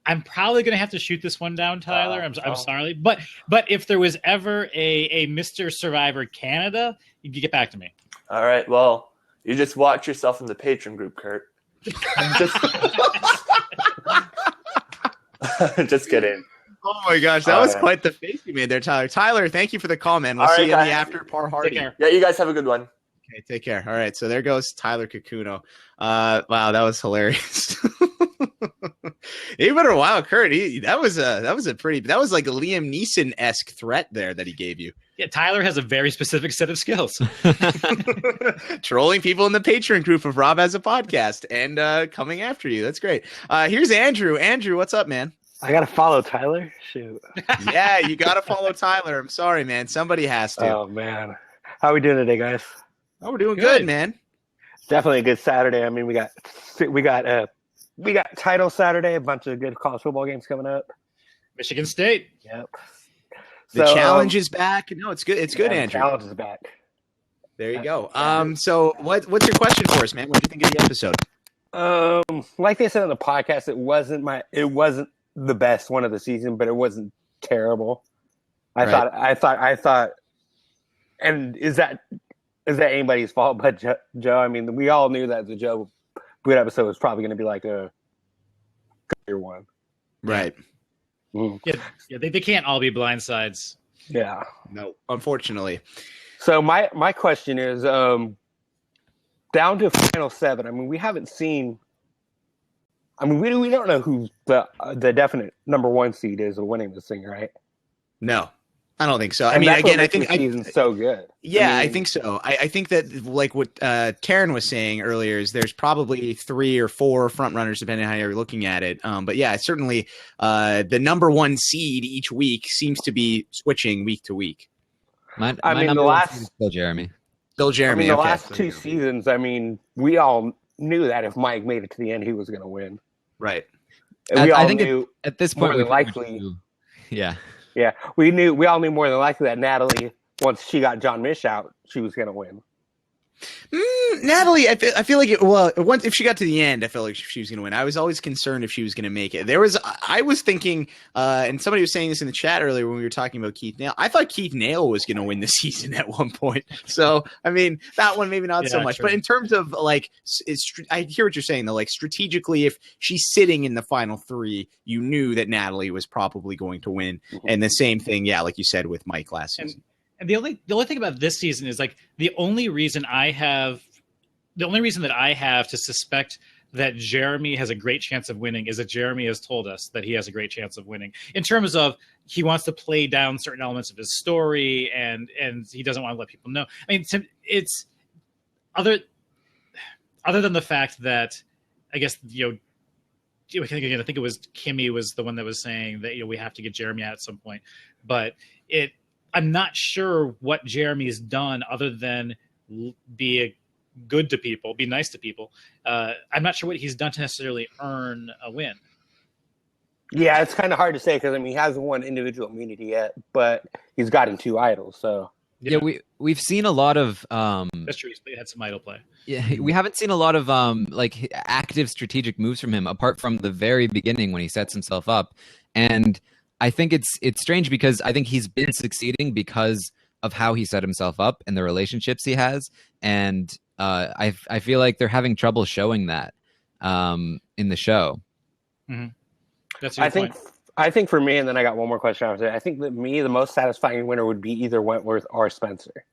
I'm probably going to have to shoot this one down, Tyler. I'm sorry, but if there was ever a Mr. Survivor Canada, you can get back to me. All right. Well, you just watch yourself in the patron group, Curt. Just kidding. Oh my gosh, that was quite the face you made there, Tyler. Tyler, thank you for the call, man. We'll see you in the after Parhar. Yeah, you guys have a good one. Okay, take care. All right, so there goes Tyler Kakuno. Wow, that was hilarious. Even wow, Curt, that was like a Liam Neeson-esque threat there that he gave you. Yeah, Tyler has a very specific set of skills. Trolling people in the Patreon group of Rob Has a Podcast and coming after you. That's great. Here's Andrew. Andrew, what's up, man? I gotta follow Tyler. Shoot. Yeah, you gotta follow Tyler. I'm sorry, man. Somebody has to. Oh man, how are we doing today, guys? Oh, we're doing good, man. Definitely a good Saturday. I mean, we got title Saturday. A bunch of good college football games coming up. Michigan State. Yep. The challenge is back. No, it's good. It's good, Andrew. The challenge is back. There you go. So what's your question for us, man? What do you think of the episode? Like they said on the podcast, it wasn't the best one of the season, but it wasn't terrible. I thought, and is that anybody's fault but Joe? I mean, we all knew that the Joe Boot episode was probably going to be like a good one. Right. Mm. Yeah, they can't all be blindsides. Yeah. No, unfortunately. So my question is, down to final 7. I mean, we haven't seen. I mean, we don't know who the definite number 1 seed is of winning this thing, right? No, I don't think so. And I mean, again, I think the season's so good. Yeah, I think so. I think that like what Karen was saying earlier is there's probably 3 or 4 front runners depending on how you're looking at it. But yeah, certainly the number 1 seed each week seems to be switching week to week. My number 1 seed is still Jeremy. Still Jeremy. I mean, the last 2 seasons. I mean, we all knew that if Mike made it to the end, he was going to win. Right. And I think at this point, more than likely. Yeah. Yeah, we all knew more than likely that Natalie, once she got John Mish out, she was going to win. Natalie, I feel like if she got to the end, I felt like she was going to win. I was always concerned if she was going to make it. I was thinking, and somebody was saying this in the chat earlier when we were talking about Keith Nail. I thought Keith Nail was going to win the season at one point. So, I mean, that one maybe not so much. True. But in terms of like, I hear what you're saying though. Like strategically, if she's sitting in the final 3, you knew that Natalie was probably going to win. Mm-hmm. And the same thing, yeah, like you said with Mike last season. And the only thing about this season is like the only reason that I have to suspect that Jeremy has a great chance of winning is that Jeremy has told us that he has a great chance of winning in terms of he wants to play down certain elements of his story and he doesn't want to let people know. I mean, it's other than the fact that I guess, I think it was Kimmy was the one that was saying that, we have to get Jeremy out at some point, but I'm not sure what Jeremy's done other than be good to people, be nice to people. I'm not sure what he's done to necessarily earn a win. Yeah, it's kind of hard to say because, I mean, he hasn't won individual immunity yet, but he's gotten 2 idols. So yeah, we've seen a lot of that's true. He had some idol play. Yeah, we haven't seen a lot of like active strategic moves from him apart from the very beginning when he sets himself up. And I think it's strange because I think he's been succeeding because of how he set himself up and the relationships he has. And I feel like they're having trouble showing that in the show. Mm-hmm. That's a good point. I think for me, and then I got one more question. I think that the most satisfying winner would be either Wentworth or Spencer.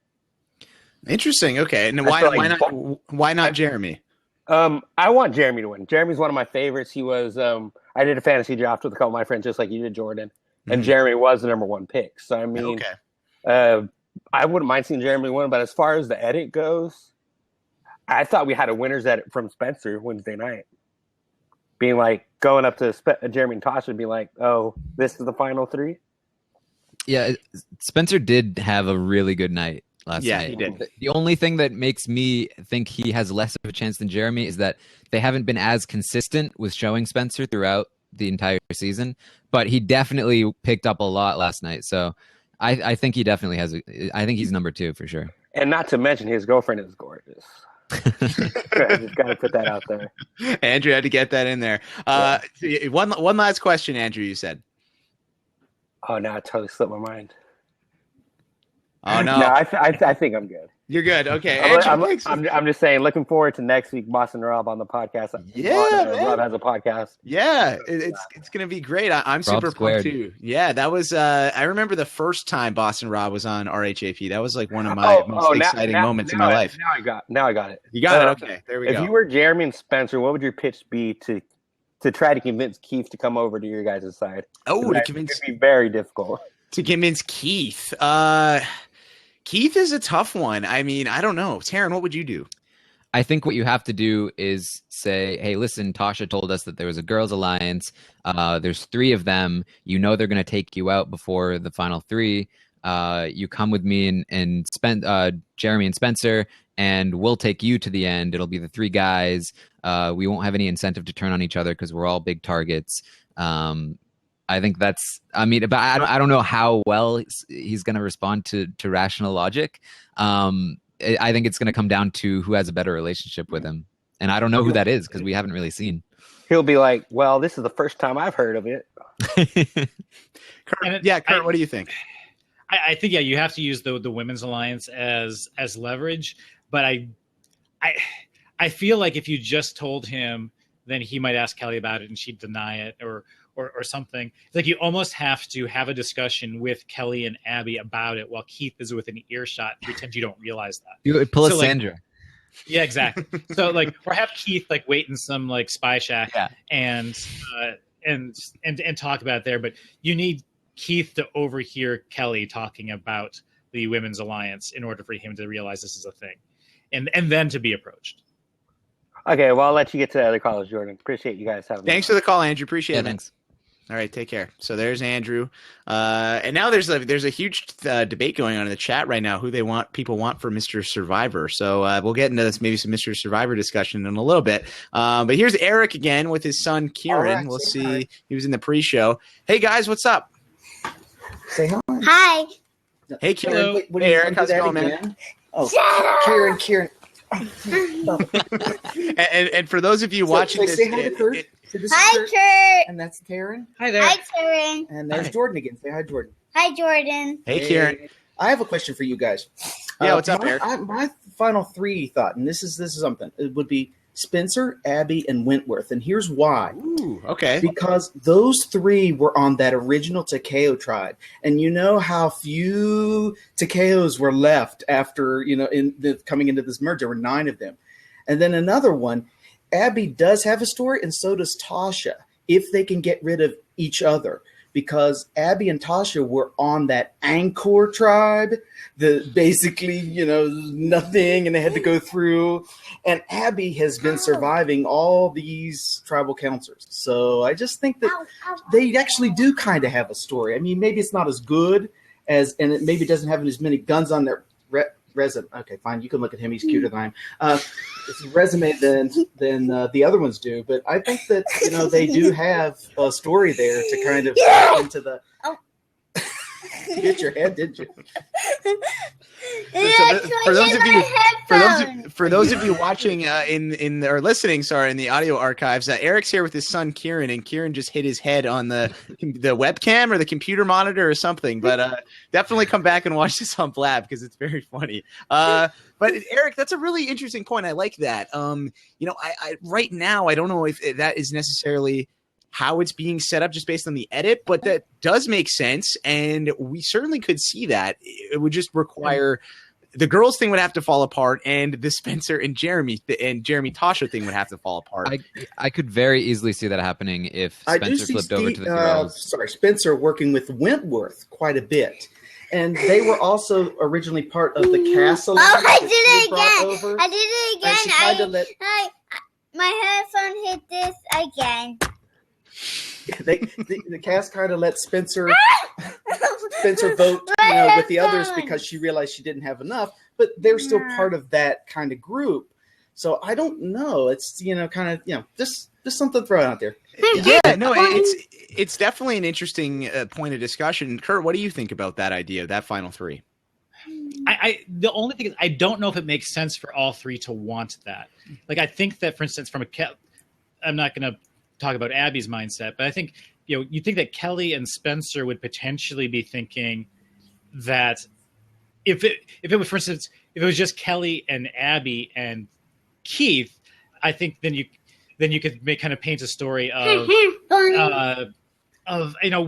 Interesting. Okay. And why not Jeremy? I want Jeremy to win. Jeremy's one of my favorites. He was, I did a fantasy draft with a couple of my friends, just like you did, Jordan. And Jeremy was the number 1 pick. So, I mean, I wouldn't mind seeing Jeremy win. But as far as the edit goes, I thought we had a winner's edit from Spencer Wednesday night. Being like, going up to Jeremy and Tasha and being like, oh, this is the final 3? Yeah, Spencer did have a really good night last night. Yeah, he did. The only thing that makes me think he has less of a chance than Jeremy is that they haven't been as consistent with showing Spencer throughout the entire season, but he definitely picked up a lot last night. So I think he definitely has I think he's number 2 for sure. And not to mention his girlfriend is gorgeous. I just got to put that out there. Andrew had to get that in there. One last question, Andrew. You said. Oh, now it totally slipped my mind. Oh no! No, I think I'm good. You're good. Okay. I'm just saying. Looking forward to next week, Boss and Rob on the podcast. Rob has a podcast. Yeah, it's gonna be great. I'm super pumped too. Yeah, that was. I remember the first time Boston Rob was on RHAP. That was like one of my most exciting moments in my life. Now I got it. You got it. Okay, there we go. If you were Jeremy and Spencer, what would your pitch be to try to convince Keith to come over to your guys' side? Oh, it'd be very difficult to convince Keith. Keith is a tough one. I mean, I don't know. Taryn, what would you do? I think what you have to do is say, hey, listen, Tasha told us that there was a girls' alliance. There's 3 of them. You know they're going to take you out before the final 3. You come with me and Jeremy and Spencer, and we'll take you to the end. It'll be the 3 guys. We won't have any incentive to turn on each other because we're all big targets. I think but I don't know how well he's going to respond to rational logic. I think it's going to come down to who has a better relationship with him. And I don't know who that is because we haven't really seen. He'll be like, well, this is the first time I've heard of it. Kurt, what do you think? I think, you have to use the women's alliance as leverage. But I feel like if you just told him, then he might ask Kelly about it and she'd deny it or something. It's like you almost have to have a discussion with Kelly and Abby about it while Keith is within earshot. Pretend you don't realize that. You pull a Sandra. Yeah, exactly. So or have Keith wait in some spy shack and talk about it there. But you need Keith to overhear Kelly talking about the women's alliance in order for him to realize this is a thing, and then to be approached. Okay, well, I'll let you get to the other callers, Jordan. Appreciate you guys having me. Thanks for the call, Andrew. Appreciate it. Thanks. All right, take care. So there's Andrew, and now there's a huge debate going on in the chat right now. Who people want for Mr. Survivor. So we'll get into this maybe some Mr. Survivor discussion in a little bit. But here's Eric again with his son Kieran. Right, we'll see. Hi. He was in the pre-show. Hey guys, what's up? Say hi. Hi. Hey Kieran. Wait, Hey Eric, how's it going, man? Oh, Kieran. And for those of you watching this, say hi to Kurt. So this is Hi, Kurt. And that's Taryn. Hi there. Hi, Karen. And there's Jordan again. Say hi, Jordan. Hi, Jordan. Hey Kieran. I have a question for you guys. Yeah, what's up, Eric? My final 3 thought, and this is something. It would be Spencer, Abby, and Wentworth. And here's why. Ooh, okay. Because those 3 were on that original Takeo tribe. And you know how few Takeos were left after, coming into this merge. There were 9 of them. And then another one, Abby does have a story, and so does Tasha, if they can get rid of each other. Because Abby and Tasha were on that Angkor tribe, basically, nothing, and they had to go through. And Abby has been surviving all these tribal counselors. So I just think that they actually do kind of have a story. I mean, maybe it's not as good and it maybe doesn't have as many guns on their resume. Okay, fine. You can look at him. He's cuter than I am. It's a resume than the other ones do. But I think that, they do have a story there to kind of get into the... You hit your head, didn't you? For those of you watching in or listening, in the audio archives, Eric's here with his son Kieran, and Kieran just hit his head on the webcam or the computer monitor or something. But definitely come back and watch this on Blab because it's very funny. But Eric, that's a really interesting point. I like that. I right now I don't know if that is necessarily how it's being set up just based on the edit, but that does make sense. And we certainly could see that. It would just require the girls thing would have to fall apart, and the Spencer and Jeremy Tasha thing would have to fall apart. I could very easily see that happening if Spencer flipped over to the girls. Spencer working with Wentworth quite a bit. And they were also originally part of the castle. Oh, I did it again. I did it again. My headphone hit this again. The cast kind of let Spencer vote, with the others because she realized she didn't have enough, but they're still part of that kind of group. So I don't know. It's just something thrown out there. Yeah, no, it's definitely an interesting point of discussion. Kurt, what do you think about that idea, that final 3? the only thing is I don't know if it makes sense for all three to want that. Like, I think that, for instance, I'm not going to talk about Abby's mindset, but I think, you think that Kelly and Spencer would potentially be thinking that if it was, for instance, if it was just Kelly and Abby and Keith, I think then you could kind of paint a story of we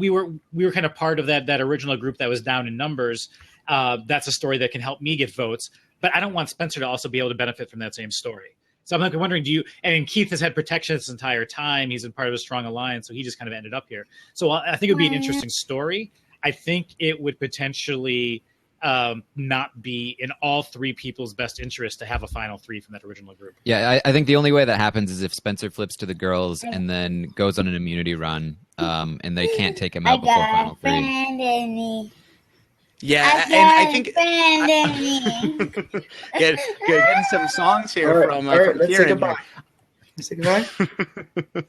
were kind of part of that original group that was down in numbers. That's a story that can help me get votes, but I don't want Spencer to also be able to benefit from that same story. So I'm wondering, and Keith has had protection this entire time. He's been part of a strong alliance, so he just kind of ended up here. So I think it would be an interesting story. I think it would potentially not be in all three people's best interest to have a final three from that original group. Yeah, I think the only way that happens is if Spencer flips to the girls and then goes on an immunity run, and they can't take him out before final three. Yeah, and I think getting some songs here from let's say Kieran. goodbye. Say goodbye.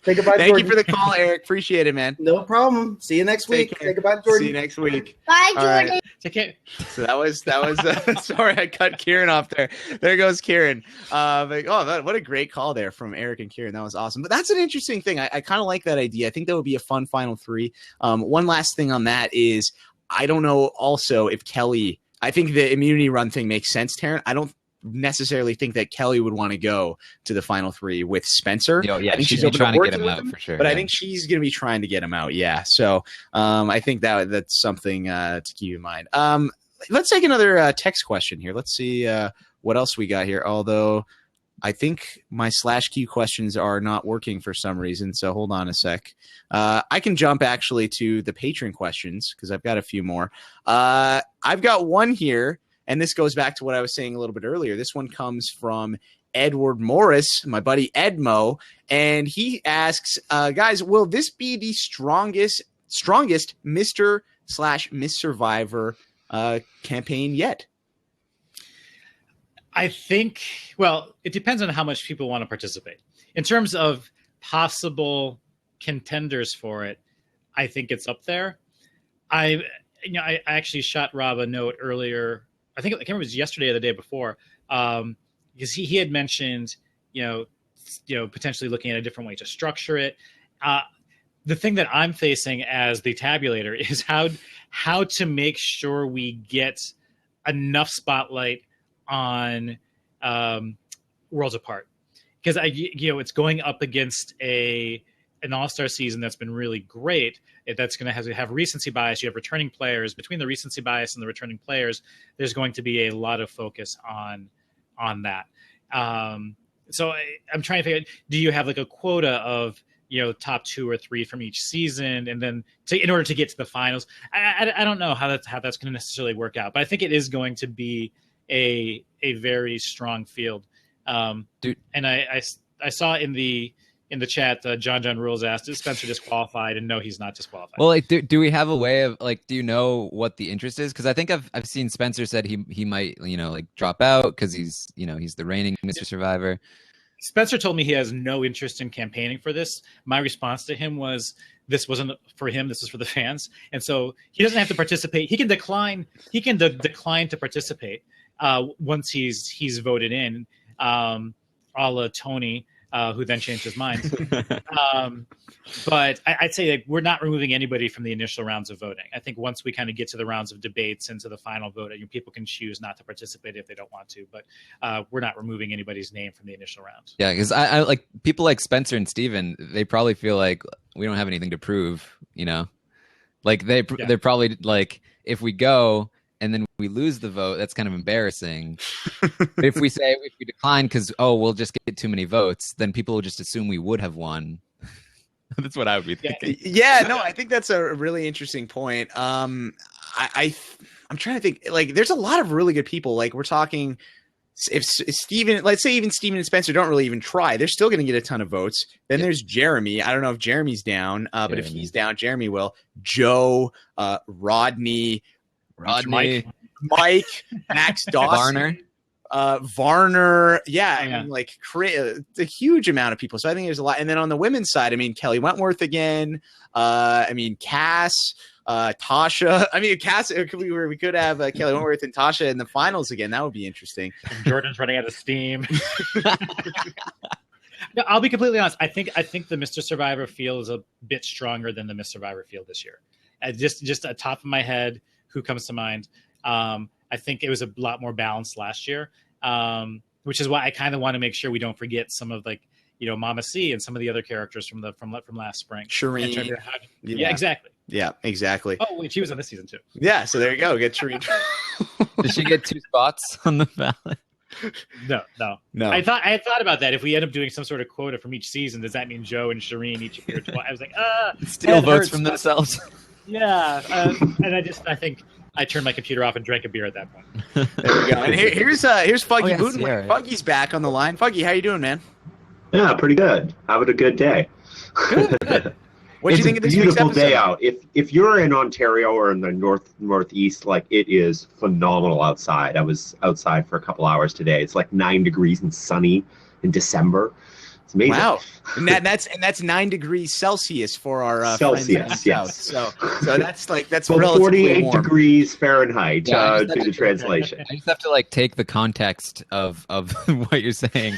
Say goodbye. Thank Jordan. you for the call, Eric. Appreciate it, man. No problem. See you next week. Say goodbye, Jordan. See you next week. Bye, All Jordan. right. Take care. So that was sorry, I cut Kieran off there. There goes Kieran. What a great call there from Eric and Kieran. That was awesome. But that's an interesting thing. I kind of like that idea. I think that would be a fun final three. One last thing on that is I don't know also if Kelly, I think the immunity run thing makes sense, Taryn. I don't necessarily think that Kelly would want to go to the final three with Spencer. Yeah, I think she's trying to get him out him, for sure. but I think she's going to be trying to get him out. Yeah. So I think that's something to keep in mind. Let's take another text question here. Let's see what else we got here. Although I think my /Q questions are not working for some reason. So hold on a sec. I can jump actually to the patron questions because I've got a few more. I've got one here, and this goes back to what I was saying a little bit earlier. This one comes from Edward Morris, my buddy Edmo, and he asks, guys, will this be the strongest Mr./Miss Survivor campaign yet? I think, well, it depends on how much people want to participate. In terms of possible contenders for it, I think it's up there. I actually shot Rob a note earlier. I can't remember if it was yesterday or the day before, because he had mentioned, potentially looking at a different way to structure it. The thing that I'm facing as the tabulator is how to make sure we get enough spotlight on Worlds Apart, because it's going up against an all-star season that's been really great. That's going to have recency bias. You have returning players. Between the recency bias and the returning players, there's going to be a lot of focus on that. So I'm trying to figure out, do you have like a quota of top 2 or 3 from each season, and then in order to get to the finals? I don't know how that's going to necessarily work out, but I think it is going to be a very strong field. Dude. And I saw in the chat, John Rules asked, is Spencer disqualified? And no, he's not disqualified. Well, do we have a way of do you know what the interest is? Because I think I've seen Spencer said he might drop out because he's the reigning Mr. Survivor. Spencer told me he has no interest in campaigning for this. My response to him was, this wasn't for him. This is for the fans. And so he doesn't have to participate. He can decline. He can decline to participate once he's voted in, a la Tony, who then changed his mind. But I'd say we're not removing anybody from the initial rounds of voting. I think once we kind of get to the rounds of debates and to the final vote, people can choose not to participate if they don't want to. But we're not removing anybody's name from the initial round. Yeah, because I like people like Spencer and Steven, they probably feel like we don't have anything to prove, They're probably like, if we go and then we lose the vote, that's kind of embarrassing. But if we decline because, we'll just get too many votes, then people will just assume we would have won. That's what I would be thinking. Yeah, no, I think that's a really interesting point. I'm trying to think, there's a lot of really good people. Like, we're talking, if Steven, let's say even Steven and Spencer don't really even try, they're still going to get a ton of votes. Then there's Jeremy. I don't know if Jeremy's down, but if he's down, Jeremy will. Joe, Rodney, Mike, Max Dawson, Varner. Yeah. A huge amount of people. So I think there's a lot. And then on the women's side, Kelly Wentworth again. Cass. Tasha. I mean, we could have Kelly Wentworth and Tasha in the finals again. That would be interesting. And Jordan's running out of steam. No, I'll be completely honest. I think the Mr. Survivor field is a bit stronger than the Miss Survivor field this year. Just at top of my head, who comes to mind? I think it was a lot more balanced last year, which is why I kind of want to make sure we don't forget some of Mama C and some of the other characters from last spring. Shireen. Yeah, exactly. Yeah, exactly. Oh, wait, she was on this season too. Yeah, so there you go. Get Shireen. Did she get 2 spots on the ballot? No. I thought about that. If we end up doing some sort of quota from each season, does that mean Joe and Shireen each appear twice? I was like, still votes from themselves. Yeah, and I think I turned my computer off and drank a beer at that point. There we go. And here's Fuggy Booten. Right. Fuggy's back on the line. Fuggy, how you doing, man? Yeah, pretty good. Having a good day. Good. What do you think of this beautiful week's episode? day out. If you're in Ontario or in the northeast, like, it is phenomenal outside. I was outside for a couple hours today. It's like 9 degrees and sunny in December. It's amazing. Wow, and that's 9 degrees Celsius for our Celsius, friends in the South. So that's well, relatively 48 warm. degrees Fahrenheit Yeah, to the translation. I just have to take the context of what you're saying.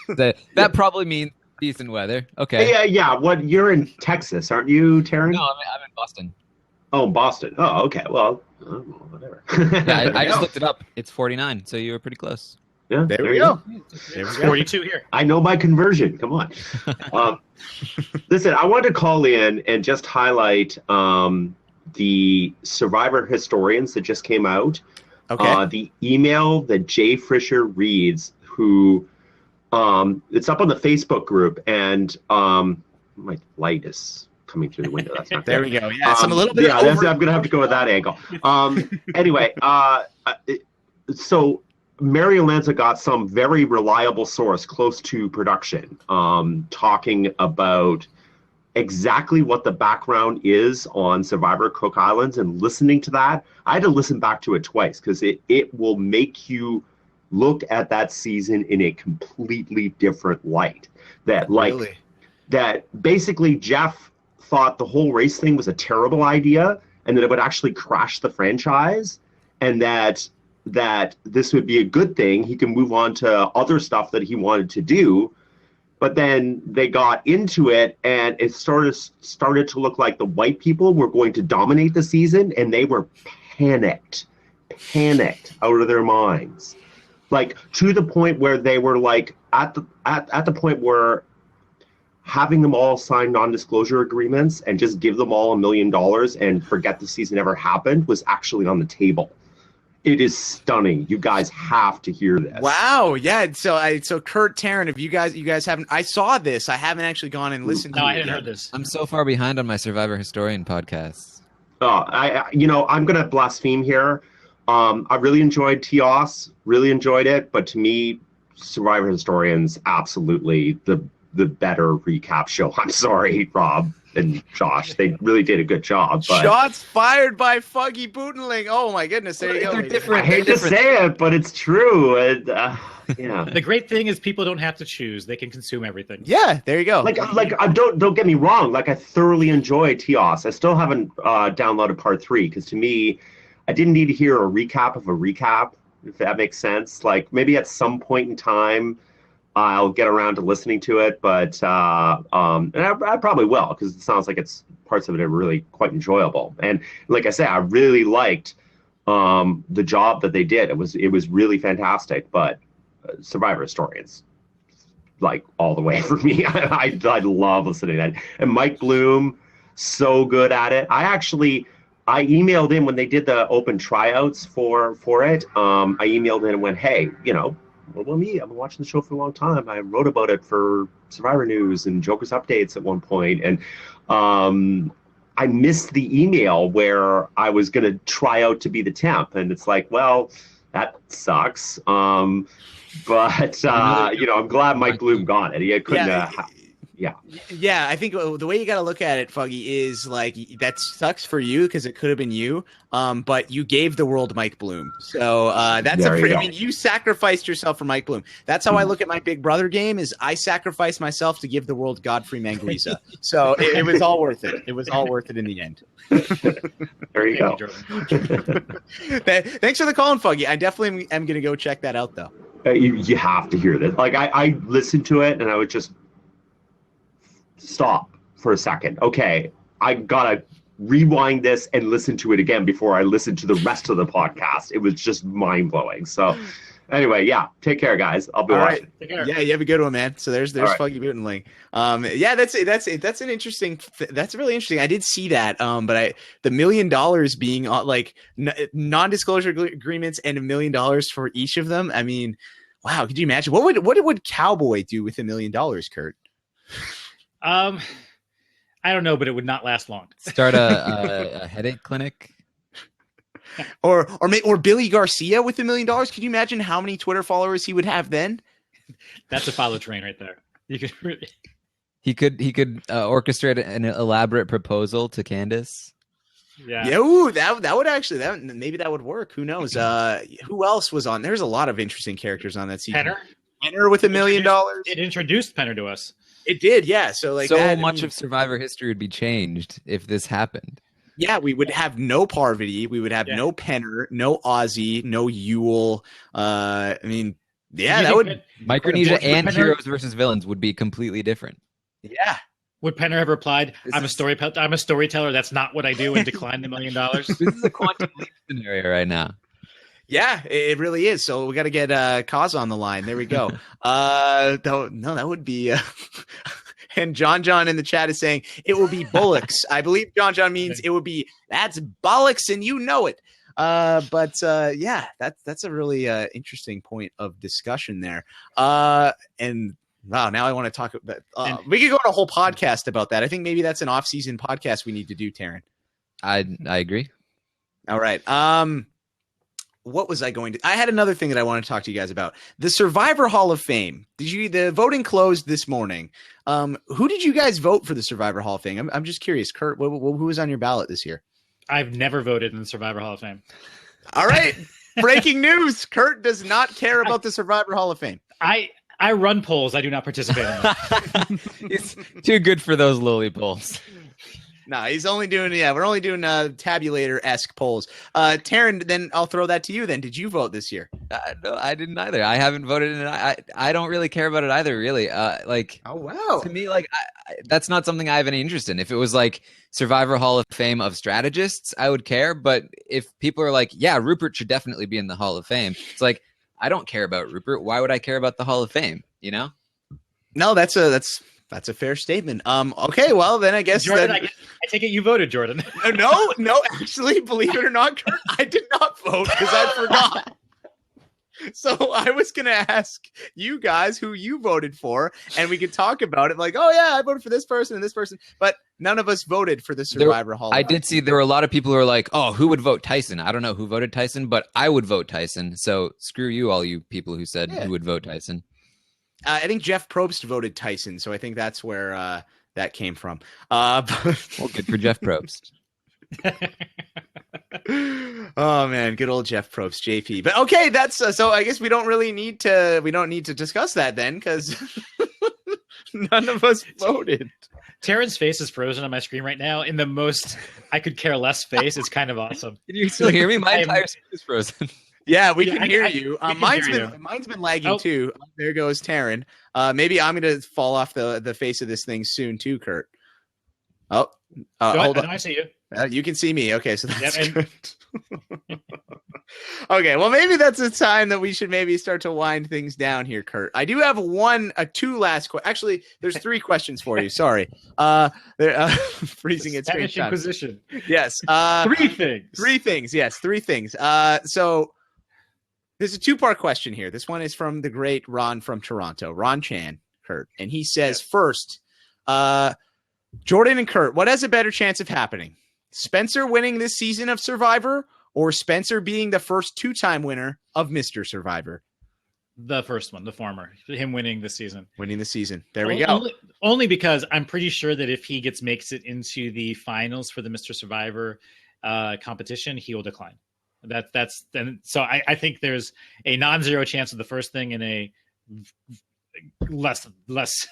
That probably means decent weather. Okay. Yeah. What, you're in Texas, aren't you, Taryn? No, I'm in Boston. Oh, Boston. Oh, okay. Well, whatever. Yeah, I just looked it up. It's 49, so you were pretty close. Yeah, There we go. There we go. 42 here. I know my conversion. Come on. Listen, I wanted to call in and just highlight the Survivor historians that just came out. Okay. The email that Jay Fisher reads, who it's up on the Facebook group, and my light is coming through the window. That's not There good. we go. Yeah, some a little bit. Yeah, I'm going to have to go with that angle. Anyway, so Mary Lanza got some very reliable source close to production talking about exactly what the background is on Survivor Cook Islands, and listening to that, I had to listen back to it twice because it will make you look at that season in a completely different light. That basically Jeff thought the whole race thing was a terrible idea and that it would actually crash the franchise, and that this would be a good thing. He can move on to other stuff that he wanted to do. But then they got into it, and it started to look like the white people were going to dominate the season, and they were panicked out of their minds. Like, to the point where they were like at the point where having them all sign non-disclosure agreements and just give them all $1 million and forget the season ever happened was actually on the table. It is stunning. You guys have to hear this. Wow. Yeah. So Curt, Taryn, if you guys haven't, I saw this. I haven't actually gone and listened to it. No, I hadn't heard this. I'm so far behind on my Survivor Historian podcasts. I'm going to blaspheme here. I really enjoyed TOS, really enjoyed it, but to me, Survivor Historians, absolutely the better recap show. I'm sorry, Rob and Josh. They really did a good job. But Shots fired by Fuggy Bootenling. Oh my goodness. There you go. They're different. I hate to say it, but it's true. Yeah. The great thing is people don't have to choose; they can consume everything. Yeah, there you go. Like I don't get me wrong. Like, I thoroughly enjoy TOS. I still haven't downloaded part 3 because to me, I didn't need to hear a recap of a recap, if that makes sense. Like, maybe at some point in time, I'll get around to listening to it, but and I probably will, because it sounds like it's parts of it are really quite enjoyable. And like I say, I really liked the job that they did. It was really fantastic. But Survivor Historians, like, all the way for me. I love listening to that. And Mike Bloom, so good at it. I emailed in when they did the open tryouts for it. I emailed in and went, hey, I've been watching the show for a long time. I wrote about it for Survivor News and Joker's Updates at one point. And I missed the email where I was going to try out to be the temp. And it's like, well, that sucks. But I'm glad Mike Bloom got it. He couldn't. Yeah, I think the way you got to look at it, Fuggy, is like that sucks for you because it could have been you, but you gave the world Mike Bloom. So that's I mean, you sacrificed yourself for Mike Bloom. That's how I look at my Big Brother game is I sacrificed myself to give the world Godfrey Manguiza. So it was all worth it. It was all worth it in the end. There you go. Thanks for the call, Fuggy. I definitely am going to go check that out, though. You have to hear this. Like I listened to it and I would just stop for a second. Okay, I gotta rewind this and listen to it again before I listen to the rest of the podcast. It was just mind blowing. So anyway, yeah, take care, guys. I'll be watching. Right. Yeah, you have a good one, man. So there's right. Fuggy Mutant. Yeah, that's an interesting. That's really interesting. I did see that. But the $1 million being like non-disclosure agreements and $1 million for each of them. I mean, wow, could you imagine what would Cowboy do with $1 million, Curt? I don't know, but it would not last long. Start a headache clinic, or Billy Garcia with $1 million. Could you imagine how many Twitter followers he would have then? That's a follow train right there. You could. He could orchestrate an elaborate proposal to Candace. Yeah. Ooh, that would actually maybe that would work. Who knows? Who else was on? There's a lot of interesting characters on that season. Penner with $1 million. It introduced Penner to us. It did, yeah. So much of Survivor history would be changed if this happened. Yeah, we would have no Parvati, we would have no Penner, no Ozzy, no Yule. I mean, yeah, that would Micronesia and Penner, Heroes versus Villains would be completely different. Yeah. Would Penner have replied, I'm a storyteller, that's not what I do, and decline the $1 million? This is a quantum leap scenario right now. Yeah, it really is. So we got to get Kaz on the line. There we go. That would be. And John in the chat is saying it will be bullocks. I believe John means it would be that's bollocks, and you know it. But yeah, that's a really interesting point of discussion there. And wow, now I want to talk about. We could go on a whole podcast about that. I think maybe that's an off-season podcast we need to do, Taryn. I agree. All right. What was I going to? I had another thing that I wanted to talk to you guys about. The Survivor Hall of Fame. The voting closed this morning. Who did you guys vote for the Survivor Hall of Fame? I'm just curious, Curt. Who was on your ballot this year? I've never voted in the Survivor Hall of Fame. All right, breaking news: Curt does not care about the Survivor Hall of Fame. I run polls. I do not participate in them. It's too good for those lowly polls. No, he's only doing, we're only doing tabulator-esque polls. Taryn, then I'll throw that to you then. Did you vote this year? No, I didn't either. I haven't voted in it. I don't really care about it either, really. Oh, wow. To me, that's not something I have any interest in. If it was like Survivor Hall of Fame of strategists, I would care. But if people are like, yeah, Rupert should definitely be in the Hall of Fame, it's like, I don't care about Rupert. Why would I care about the Hall of Fame? You know? No, that's a fair statement. Okay, well then I guess Jordan, I take it you voted, Jordan. No, actually, believe it or not, Curt, I did not vote because I forgot. So I was gonna ask you guys who you voted for, and we could talk about it. Like, oh yeah, I voted for this person and this person, but none of us voted for the Survivor Hall. I did see there were a lot of people who were like, "Oh, who would vote Tyson?" I don't know who voted Tyson, but I would vote Tyson. So screw you, all you people who said who would vote Tyson. I think Jeff Probst voted Tyson, so I think that's where that came from. Well, good for Jeff Probst. Oh man, good old Jeff Probst, JP. But okay, that's so. I guess we don't need to discuss that then, because none of us voted. Taryn's face is frozen on my screen right now in the most I could care less face. It's kind of awesome. Can you still hear me? My entire screen is frozen. Yeah, we can hear you. Mine's been lagging too. There goes Taryn. Maybe I'm going to fall off the face of this thing soon too, Curt. Hold on. I see you. You can see me. Okay, so that's good. Okay, well, maybe that's a time that we should maybe start to wind things down here, Curt. I do have two last questions. Actually, there's 3 questions for you. Sorry. Freezing at Strange Time. Inquisition. Yes. 3 things. 3 things. Yes, 3 things. So there's a 2-part question here. This one is from the great Ron from Toronto, Ron Chan, Curt. And he says, first, Jordan and Curt, what has a better chance of happening? Spencer winning this season of Survivor, or Spencer being the first 2-time winner of Mr. Survivor? The first one, the former, him winning the season. There we go. Only because I'm pretty sure that if he makes it into the finals for the Mr. Survivor competition, he will decline. So I think there's a non-zero chance of the first thing and a less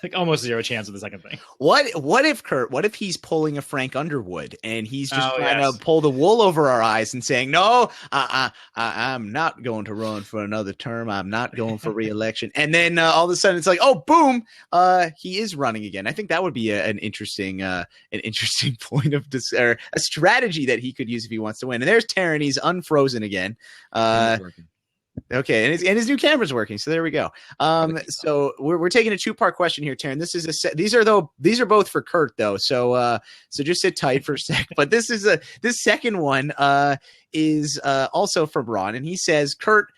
like almost zero chance of the second thing. What if he's pulling a Frank Underwood and he's just trying to pull the wool over our eyes and saying, no, I'm not going to run for another term. I'm not going for re-election. And then all of a sudden it's like, oh, boom, he is running again. I think that would be an interesting point of or a strategy that he could use if he wants to win. And there's Taryn. He's unfrozen again. Okay, and his new camera's working, so there we go. So we're taking a 2-part question here, Taryn. This is these are both for Curt though, so just sit tight for a sec. But this second one is also from Ron, and he says, Curt,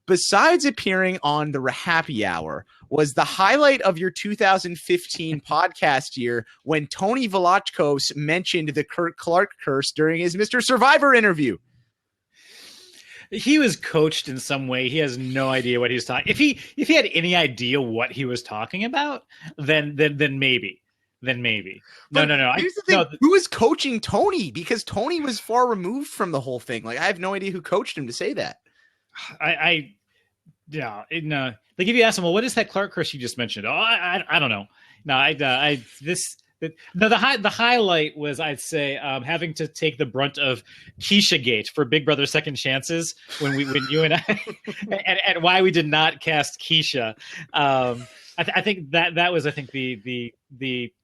besides appearing on the RHAPpy Hour, was the highlight of your 2015 podcast year when Tony Velachkos mentioned the Curt Clark curse during his Mr. Survivor interview? He was coached in some way. He has no idea what he's talking. If he had any idea what he was talking about, then maybe. No. Here's the thing. Who is coaching Tony? Because Tony was far removed from the whole thing. Like, I have no idea who coached him to say that. Like if you ask him, well, what is that Clark curse you just mentioned? Oh, I don't know. The highlight was, I'd say, having to take the brunt of Keisha Gate for Big Brother Second Chances when you and I and why we did not cast Keisha. I think that was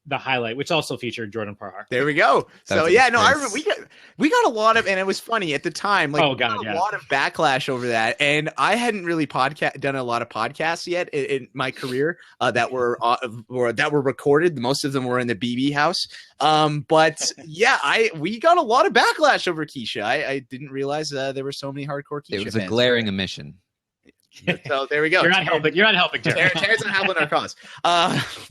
the highlight, which also featured Jordan Parhar. There we go. So I remember we got a lot of, and it was funny at the time. Like, a lot of backlash over that, and I hadn't really done a lot of podcasts yet in my career that were recorded. Most of them were in the BB house. But we got a lot of backlash over Keisha. I didn't realize there were so many hardcore Keisha. It was a glaring omission. So there we go. You're not helping. Taryn's not helping our cause.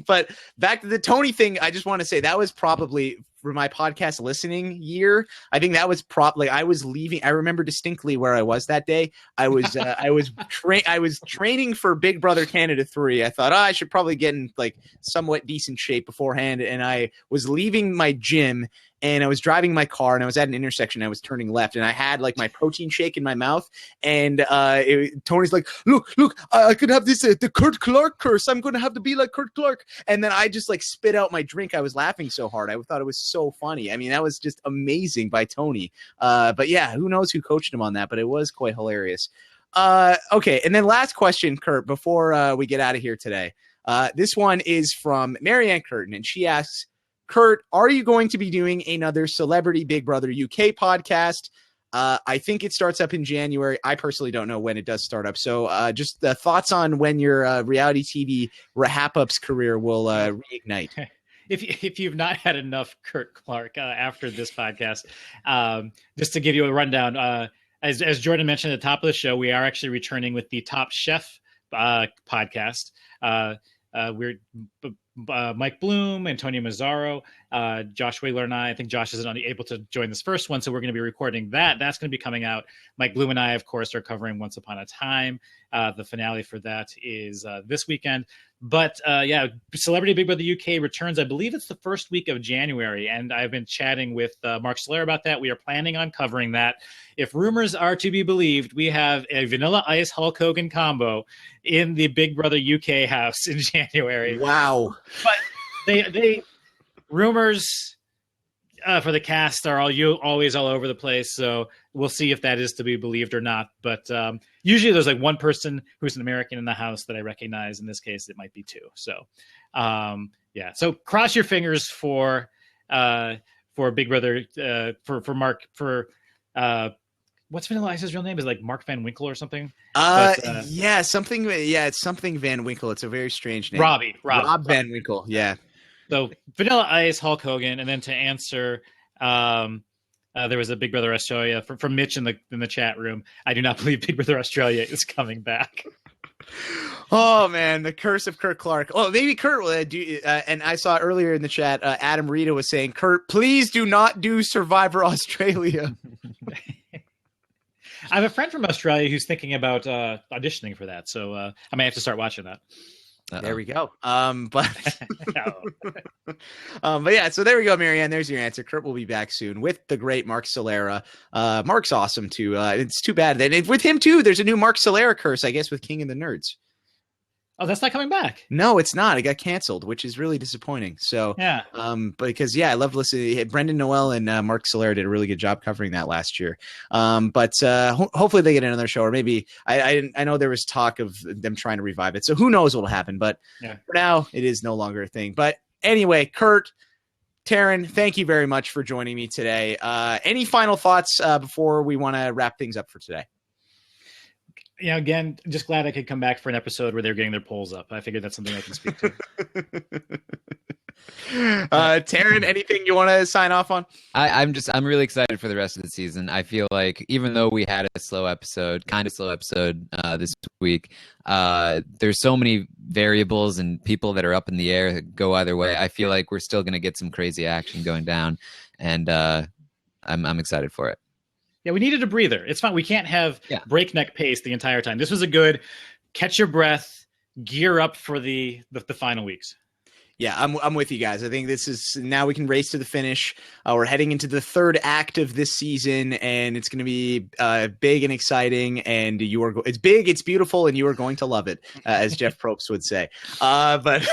But back to the Tony thing, I just want to say that was probably for my podcast listening year. I think that was probably I was leaving. I remember distinctly where I was that day. I was training for Big Brother Canada 3. I thought I should probably get in like somewhat decent shape beforehand, and I was leaving my gym. And I was driving my car, and I was at an intersection. I was turning left, and I had like my protein shake in my mouth. And Tony's like, "Look! I could have this the Curt Clark curse. I'm going to have to be like Curt Clark." And then I just like spit out my drink. I was laughing so hard. I thought it was so funny. I mean, that was just amazing by Tony. But yeah, who knows who coached him on that? But it was quite hilarious. Okay, and then last question, Curt, before we get out of here today. This one is from Marianne Curtin, and she asks, Curt, are you going to be doing another Celebrity Big Brother UK podcast? I think it starts up in January. I personally don't know when it does start up. So just the thoughts on when your reality TV RHAP-ups career will reignite. If you've not had enough Curt Clark after this podcast, just to give you a rundown, as Jordan mentioned at the top of the show, we are actually returning with the Top Chef podcast. We're Mike Bloom, Antonio Mazzaro, Josh Wigler, and I think Josh isn't able to join this first one, so we're going to be recording that. That's going to be coming out. Mike Bloom and I, of course, are covering Once Upon a Time. The finale for that is this weekend. But Celebrity Big Brother UK returns, I believe it's the first week of January, and I've been chatting with Mark Solaire about that. We are planning on covering that. If rumors are to be believed, we have a Vanilla Ice Hulk Hogan combo in the Big Brother UK house in January. Wow. But they rumors for the cast are always all over the place, so we'll see if that is to be believed or not. But usually there's like one person who's an American in the house that I recognize. In this case, it might be two. So so cross your fingers for Big Brother for Mark what's Vanilla Ice's real name? Is it like Mark Van Winkle or something? It's something Van Winkle. It's a very strange name. Rob Van Winkle. Yeah. So Vanilla Ice, Hulk Hogan, and then to answer, there was a Big Brother Australia from Mitch in the chat room. I do not believe Big Brother Australia is coming back. Oh man, the curse of Curt Clark. Oh, maybe Curt will do. And I saw earlier in the chat, Adam Rita was saying, Curt, please do not do Survivor Australia. I have a friend from Australia who's thinking about auditioning for that, so I might have to start watching that. There we go. But yeah, so there we go, Marianne. There's your answer. Curt will be back soon with the great Mark Solera. Mark's awesome too. It's too bad that with him too, there's a new Mark Solera curse, I guess, with King of the Nerds. Oh, that's not coming back. No, it's not. It got canceled, which is really disappointing. So, yeah, because I love listening. Brendan Noel and Mark Solera did a really good job covering that last year. But hopefully they get another show, or maybe I know there was talk of them trying to revive it. So who knows what'll happen? But for now, it is no longer a thing. But anyway, Curt, Taryn, thank you very much for joining me today. Any final thoughts before we want to wrap things up for today? Yeah, again, just glad I could come back for an episode where they're getting their polls up. I figured that's something I can speak to. Taryn, anything you want to sign off on? I'm really excited for the rest of the season. I feel like even though we had a kind of slow episode this week, there's so many variables and people that are up in the air that go either way. I feel like we're still going to get some crazy action going down, and I'm excited for it. Yeah, we needed a breather. It's fine. We can't have breakneck pace the entire time. This was a good catch your breath, gear up for the final weeks. Yeah, I'm with you guys. I think this is now we can race to the finish. We're heading into the third act of this season, and it's going to be big and exciting. And it's big, it's beautiful, and you are going to love it, as Jeff Probst would say. But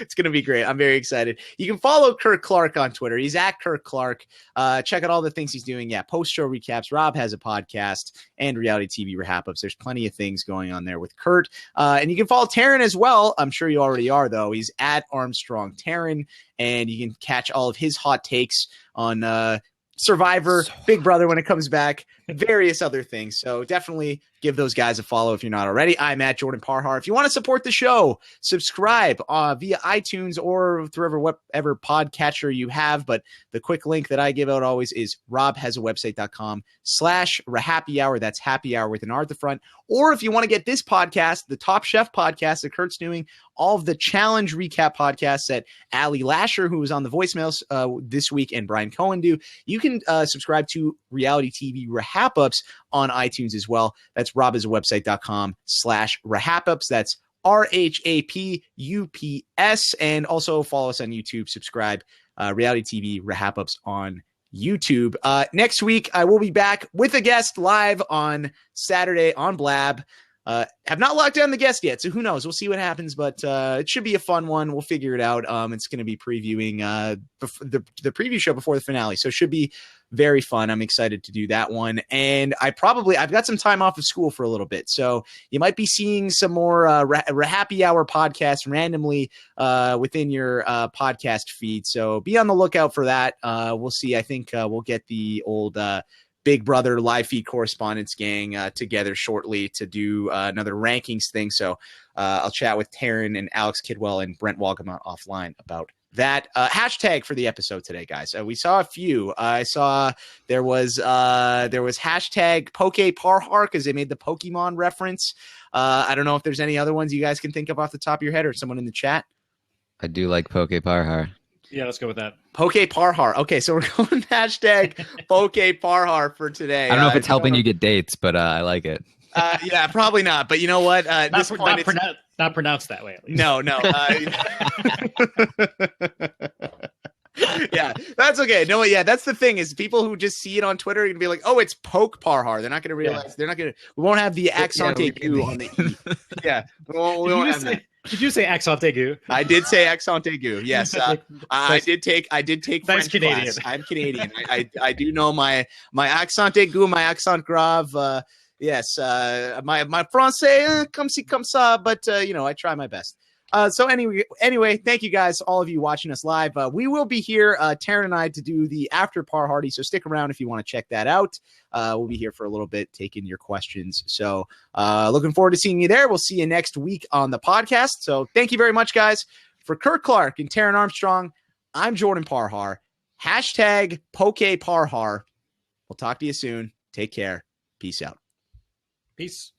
it's going to be great. I'm very excited. You can follow Curt Clark on Twitter. He's at Curt Clark. Check out all the things he's doing. Yeah, post-show recaps. Rob has a podcast and Reality TV RHAP-ups. There's plenty of things going on there with Curt. And you can follow Taryn as well. I'm sure you already are, though. He's at Armstrong Taryn, and you can catch all of his hot takes on Survivor, Big Brother when it comes back, various other things. So definitely give those guys a follow if you're not already. I'm at Jordan Parhar. If you want to support the show, subscribe via iTunes or through whatever podcatcher you have. But the quick link that I give out always is robhasawebsite.com/RHAPpy. That's happy hour with an R at the front. Or if you want to get this podcast, the Top Chef podcast that Curt's doing, all of the challenge recap podcasts that Ali Lasher, who was on the voicemails this week, and Brian Cohen do, you can subscribe to Reality TV RHAP-ups on iTunes as well. That's robhasawebsite.com/RHAP-ups. That's RHAPUPS. And also follow us on YouTube. Subscribe. Reality TV RHAP-ups on YouTube. Next week, I will be back with a guest live on Saturday on Blab. Have not locked down the guest yet, so who knows? We'll see what happens, but it should be a fun one. We'll figure it out. It's going to be previewing the preview show before the finale, so it should be very fun. I'm excited to do that one, and I've got some time off of school for a little bit, so you might be seeing some more Happy Hour podcasts randomly within your podcast feed. So be on the lookout for that. We'll see. I think we'll get the old Big Brother live feed correspondence gang together shortly to do another rankings thing. So I'll chat with Taryn and Alex Kidwell and Brent Walgamont offline about that. Hashtag for the episode today, guys. We saw a few. I saw there was hashtag Poke Parhar because they made the Pokemon reference. I don't know if there's any other ones you guys can think of off the top of your head or someone in the chat. I do like Poke Parhar. Yeah, let's go with that. Poke Parhar. Okay, so we're going hashtag Poke Parhar for today. I don't know if it's helping you get dates, but I like it. Yeah, probably not. But you know what? Not pronounced that way, at least. No. Yeah, that's okay. No, yeah, that's the thing is people who just see it on Twitter are gonna be like, "Oh, it's Poke Parhar." They're not gonna realize. They're not gonna. We won't have the accent aigu on the E. Yeah, we won't have that. Did you say accent aigu? I did say accent aigu. Yes, I did take French Canadian. class. I'm Canadian. I do know my accent aigu, my accent grave. Yes, my français comme ci comme ça, but I try my best. So anyway, thank you guys, all of you watching us live. We will be here, Taryn and I, to do the after Parhardy. So stick around if you want to check that out. We'll be here for a little bit, taking your questions. So looking forward to seeing you there. We'll see you next week on the podcast. So thank you very much, guys. For Curt Clark and Taryn Armstrong, I'm Jordan Parhar. Hashtag Poke Parhar. We'll talk to you soon. Take care. Peace out. Peace.